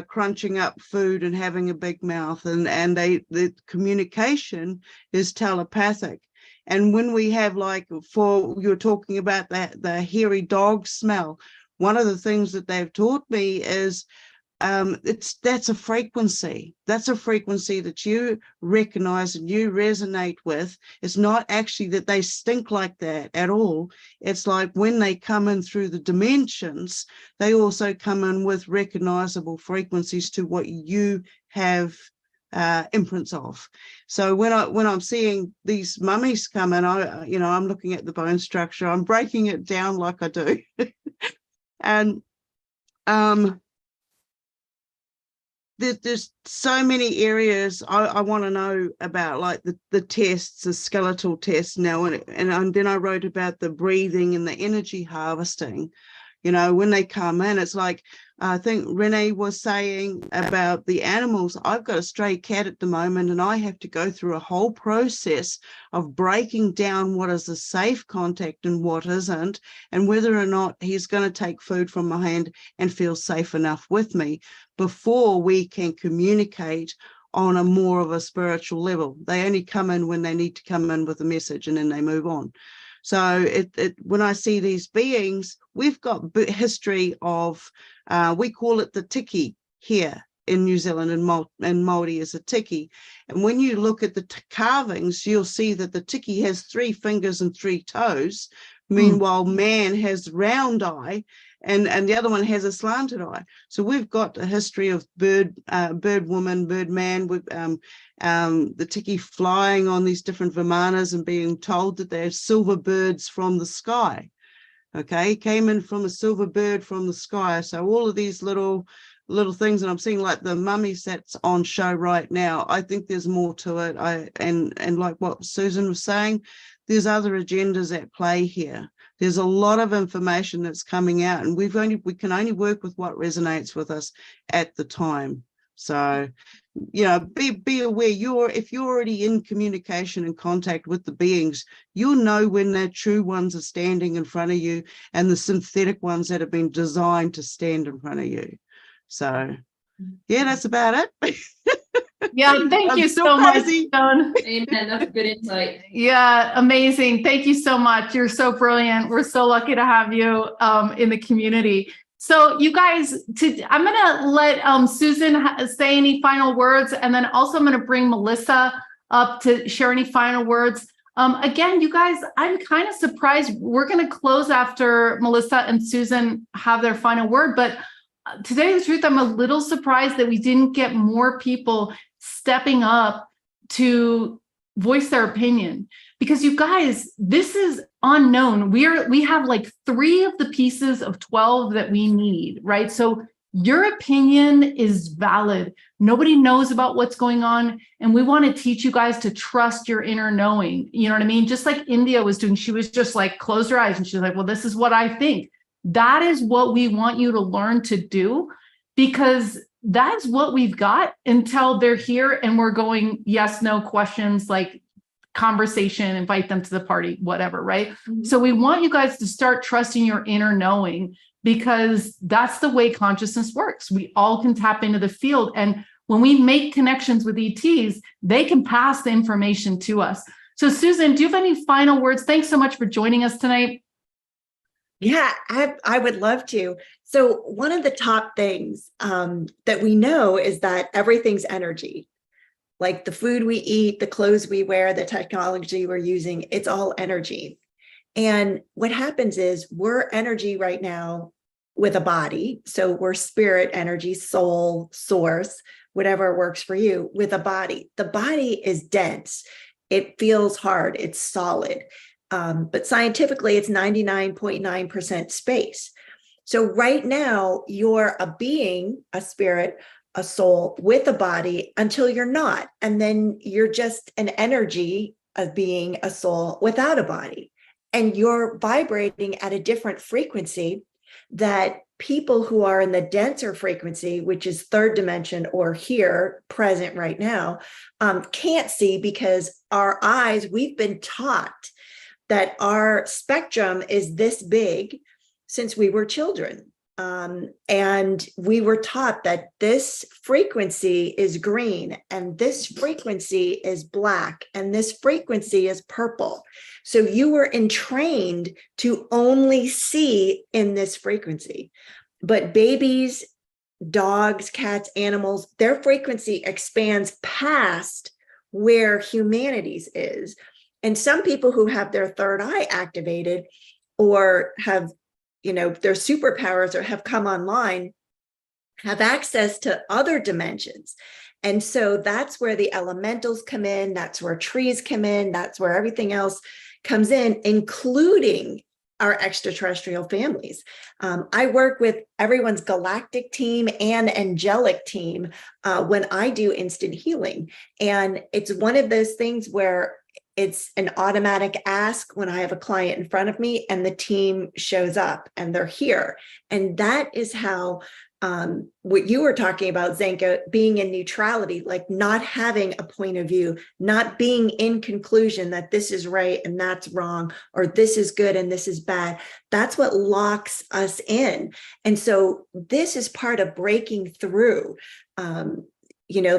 Speaker 11: crunching up food and having a big mouth, and the communication is telepathic. And when we have, like, you're talking about the hairy dog smell, one of the things that they've taught me is that's a frequency. That's a frequency that you recognize and you resonate with. It's not actually that they stink like that at all. It's like when they come in through the dimensions, they also come in with recognizable frequencies to what you have imprints of. So when I'm seeing these mummies come in, I'm looking at the bone structure, I'm breaking it down like I do. And there's so many areas I want to know about, like the tests, the skeletal tests now, and then I wrote about the breathing and the energy harvesting. When they come in, it's like, I think Renee was saying about the animals. I've got a stray cat at the moment, and I have to go through a whole process of breaking down what is a safe contact and what isn't, and whether or not he's going to take food from my hand and feel safe enough with me before we can communicate on a more of a spiritual level. They only come in when they need to come in with a message, and then they move on. So when I see these beings, we've got history of, we call it the tiki here in New Zealand, and Māori is a tiki. And when you look at the carvings, you'll see that the tiki has 3 fingers and 3 toes. Meanwhile, man has round eye, and the other one has a slanted eye. So we've got a history of bird woman, bird man, with the tiki flying on these different vimanas and being told that they're silver birds from the sky. Okay, came in from a silver bird from the sky. So all of these little things, and I'm seeing like the mummies that's on show right now. I think there's more to it. And like what Susan was saying, there's other agendas at play here. There's a lot of information that's coming out, and we can only work with what resonates with us at the time. So, be aware. If you're already in communication and contact with the beings, you'll know when the true ones are standing in front of you and the synthetic ones that have been designed to stand in front of you. So, yeah, that's about it.
Speaker 1: Yeah, thank you so much, Joan.
Speaker 5: Amen. That's a good insight.
Speaker 1: Yeah, amazing. Thank you so much. You're so brilliant. We're so lucky to have you in the community. So you guys, I'm going to let Susan say any final words, and then also I'm going to bring Melissa up to share any final words. Again, you guys, I'm kind of surprised. We're going to close after Melissa and Susan have their final word, but to tell you the truth, I'm a little surprised that we didn't get more people stepping up to voice their opinion, because you guys, this is unknown. We have like 3 of the pieces of 12 that we need, right? So your opinion is valid. Nobody knows about what's going on, and we want to teach you guys to trust your inner knowing. You know what I mean? Just like India was doing, she was just like, close her eyes, and she's like, well, this is what I think. That is what we want you to learn to do, because that's what we've got until they're here and we're going yes, no questions, like conversation, invite them to the party, whatever, right? Mm-hmm. So we want you guys to start trusting your inner knowing, because that's the way consciousness works. We all can tap into the field. And when we make connections with ETs, they can pass the information to us. So Susan, do you have any final words? Thanks so much for joining us tonight.
Speaker 9: Yeah, I would love to. So one of the top things that we know is that everything's energy. Like the food we eat, the clothes we wear, the technology we're using, it's all energy. And what happens is we're energy right now with a body. So we're spirit energy, soul, source, whatever works for you, with a body. The body is dense. It feels hard. It's solid. But scientifically, it's 99.9% space. So right now, you're a being, a spirit, a soul with a body until you're not. And then you're just an energy of being a soul without a body. And you're vibrating at a different frequency that people who are in the denser frequency, which is 3rd dimension or here present right now, can't see, because our eyes, we've been taught that our spectrum is this big since we were children. And we were taught that this frequency is green, and this frequency is black, and this frequency is purple. So you were entrained to only see in this frequency. But babies dogs, cats, animals, their frequency expands past where humanity's is. And some people who have their third eye activated or have, their superpowers or have come online have access to other dimensions. And so that's where the elementals come in. That's where trees come in. That's where everything else comes in, including our extraterrestrial families. I work with everyone's galactic team and angelic team when I do instant healing. And it's one of those things where it's an automatic ask when I have a client in front of me and the team shows up and they're here. And that is how what you were talking about, Zenka, being in neutrality, like not having a point of view, not being in conclusion that this is right and that's wrong, or this is good and this is bad. That's what locks us in. And so this is part of breaking through.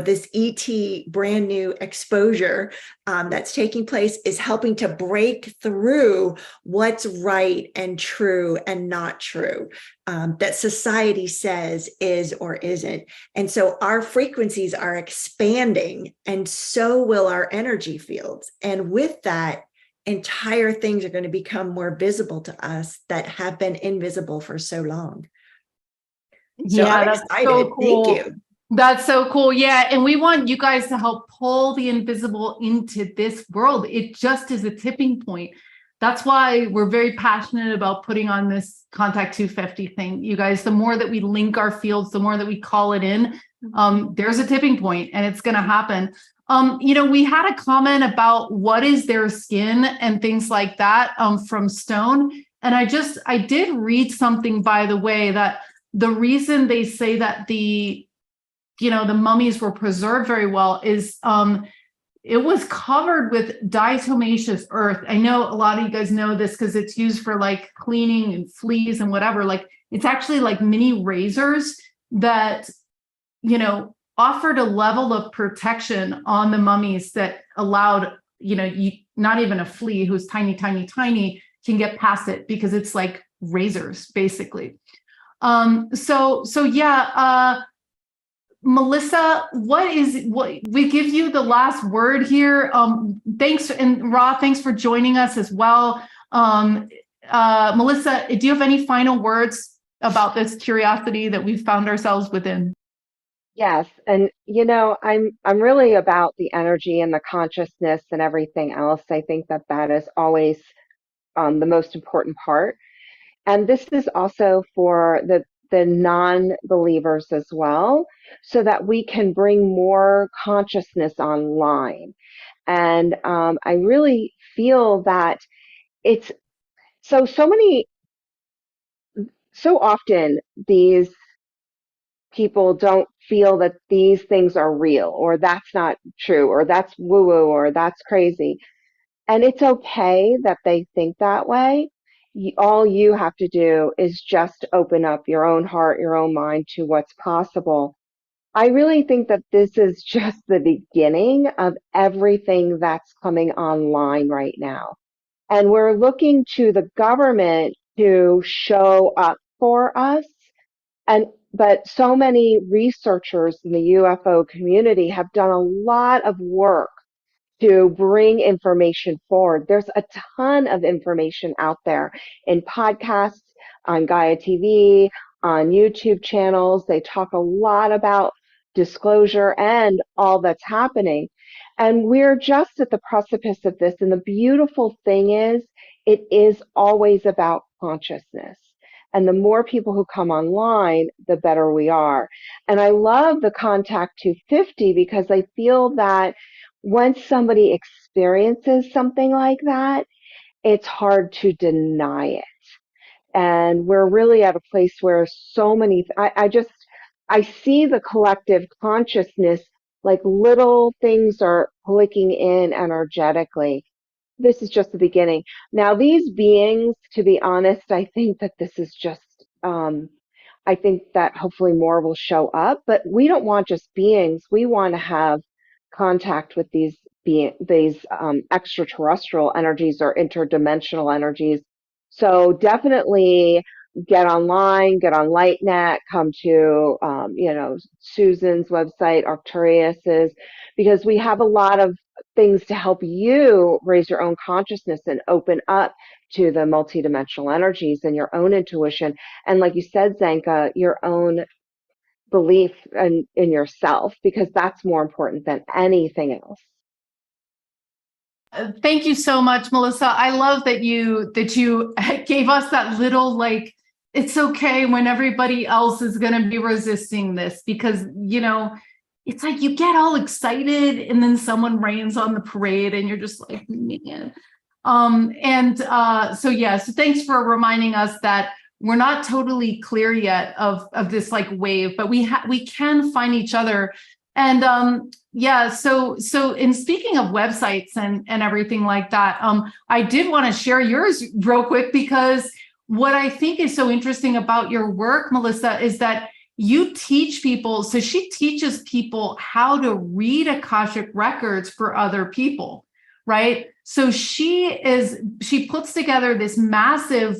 Speaker 9: This ET brand new exposure that's taking place is helping to break through what's right and true and not true, that society says is or isn't. And so our frequencies are expanding, and so will our energy fields. And with that, entire things are going to become more visible to us that have been invisible for so long. So
Speaker 1: Yeah,
Speaker 9: I'm
Speaker 1: that's
Speaker 9: excited.
Speaker 1: so cool.
Speaker 9: Thank you.
Speaker 1: That's so cool. Yeah. And we want you guys to help pull the invisible into this world. It just is a tipping point. That's why we're very passionate about putting on this Contact 250 thing. You guys, the more that we link our fields, the more that we call it in, there's a tipping point and it's going to happen. We had a comment about what is their skin and things like that from Stone. And I did read something, by the way, that the reason they say that the mummies were preserved very well is it was covered with diatomaceous earth. I know a lot of you guys know this because it's used for like cleaning and fleas and whatever. Like it's actually like mini razors that, offered a level of protection on the mummies that allowed, not even a flea who's tiny, tiny, tiny can get past it because it's like razors basically. Melissa, what we give you the last word here. Thanks, and Ra, thanks for joining us as well. Melissa, do you have any final words about this curiosity that we've found ourselves within?
Speaker 3: Yes, and I'm really about the energy and the consciousness and everything else. I think that is always the most important part. And this is also for the non-believers as well, so that we can bring more consciousness online. And I really feel that it's so often these people don't feel that these things are real, or that's not true, or that's woo-woo, or that's crazy. And it's okay that they think that way. All you have to do is just open up your own heart, your own mind to what's possible. I really think that this is just the beginning of everything that's coming online right now. And we're looking to the government to show up for us. But so many researchers in the UFO community have done a lot of work to bring information forward. There's a ton of information out there in podcasts, on Gaia TV, on YouTube channels. They talk a lot about disclosure and all that's happening. And we're just at the precipice of this. And the beautiful thing is, it is always about consciousness. And the more people who come online, the better we are. And I love the Contact 250 because I feel that once somebody experiences something like that, it's hard to deny it. And we're really at a place where so many, I see the collective consciousness, like little things are clicking in energetically. This is just the beginning. Now, these beings, to be honest, I think that this is just, I think that hopefully more will show up, but we don't want just beings. We want to have contact with these extraterrestrial energies or interdimensional energies. So definitely get online, get on LightNet, come to, Susan's website, Arcturious's, because we have a lot of things to help you raise your own consciousness and open up to the multidimensional energies and your own intuition. And like you said, Zanka, your own belief in yourself, because that's more important than anything else.
Speaker 1: Thank you so much, Melissa. I love that you gave us that little, like, it's okay when everybody else is going to be resisting this, because, it's like you get all excited and then someone rains on the parade and you're just like, man. So thanks for reminding us that we're not totally clear yet of this like wave, but we can find each other. And so in speaking of websites and everything like that, I did want to share yours real quick, because what I think is so interesting about your work, Melissa, is that you teach people. So she teaches people how to read Akashic records for other people, right? So she puts together this massive,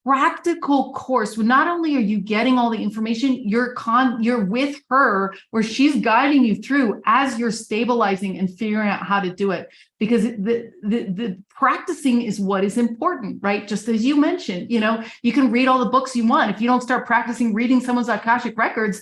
Speaker 1: practical course. Not only are you getting all the information, you're with her, where she's guiding you through as you're stabilizing and figuring out how to do it. Because the practicing is what is important, right? Just as you mentioned, you can read all the books you want. If you don't start practicing reading someone's Akashic records,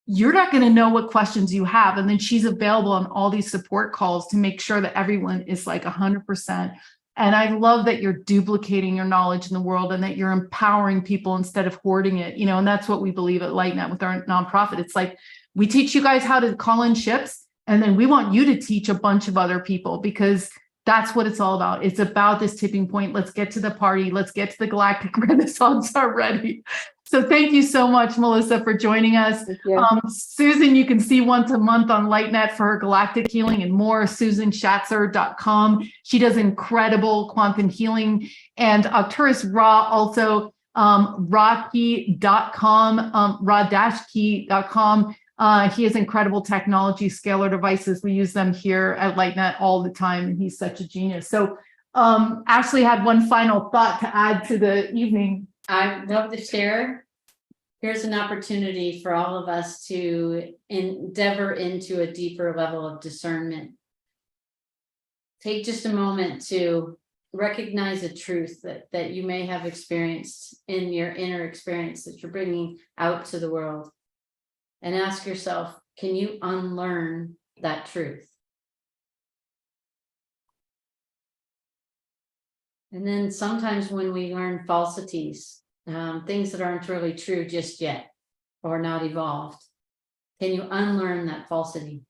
Speaker 1: you're not going to know what questions you have. And then she's available on all these support calls to make sure that everyone is like 100%. And I love that you're duplicating your knowledge in the world and that you're empowering people instead of hoarding it, and that's what we believe at LightNet with our nonprofit. It's like, we teach you guys how to call in ships, and then we want you to teach a bunch of other people, because that's what it's all about. It's about this tipping point. Let's get to the party. Let's get to the galactic renaissance already. So thank you so much, Melissa, for joining us. Susan, you can see once a month on LightNet for her galactic healing and more, susanschatzer.com. She does incredible quantum healing. And Arcturus Ra also, rawkey.com, raw-key.com. He has incredible technology, scalar devices. We use them here at LightNet all the time, and he's such a genius. So Ashley had one final thought to add to the evening.
Speaker 5: I'd love to share. Here's an opportunity for all of us to endeavor into a deeper level of discernment. Take just a moment to recognize a truth that you may have experienced in your inner experience that you're bringing out to the world. And ask yourself, can you unlearn that truth? And then sometimes when we learn falsities, things that aren't really true just yet or not evolved, can you unlearn that falsity?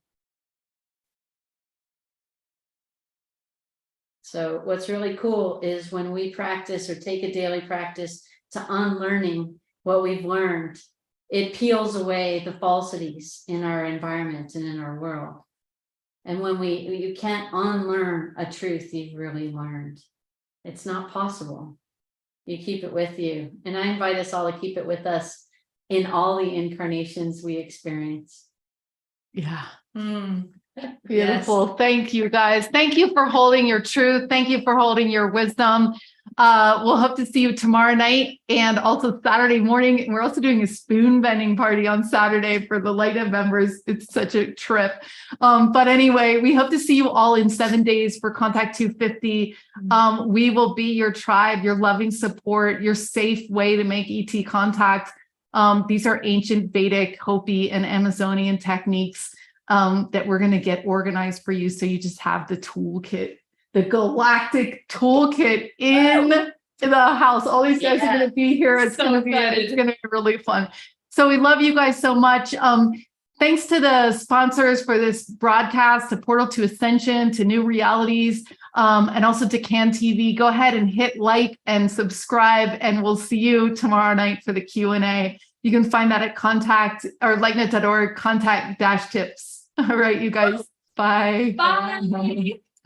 Speaker 5: So what's really cool is when we practice or take a daily practice to unlearning what we've learned, it peels away the falsities in our environment and in our world. And when you can't unlearn a truth you've really learned. It's not possible. You keep it with you. And I invite us all to keep it with us in all the incarnations we experience.
Speaker 1: Yeah. Beautiful. Yes. Thank you, guys. Thank you for holding your truth. Thank you for holding your wisdom. We'll hope to see you tomorrow night and also Saturday morning. We're also doing a spoon bending party on Saturday for the LightNet members. It's such a trip. But anyway, we hope to see you all in 7 days for Contact 250. We will be your tribe, your loving support, your safe way to make ET contact. These are ancient Vedic, Hopi, and Amazonian techniques that we're going to get organized for you. So you just have the toolkit, the galactic toolkit in the house. All these guys are going to be here. It's going to be really fun. So we love you guys so much. Thanks to the sponsors for this broadcast, to Portal to Ascension, to New Realities, and also to CAN TV. Go ahead and hit like and subscribe, and we'll see you tomorrow night for the Q&A. You can find that at contact or lightnet.org, contact-tips. All right, you guys. Bye.
Speaker 7: Bye.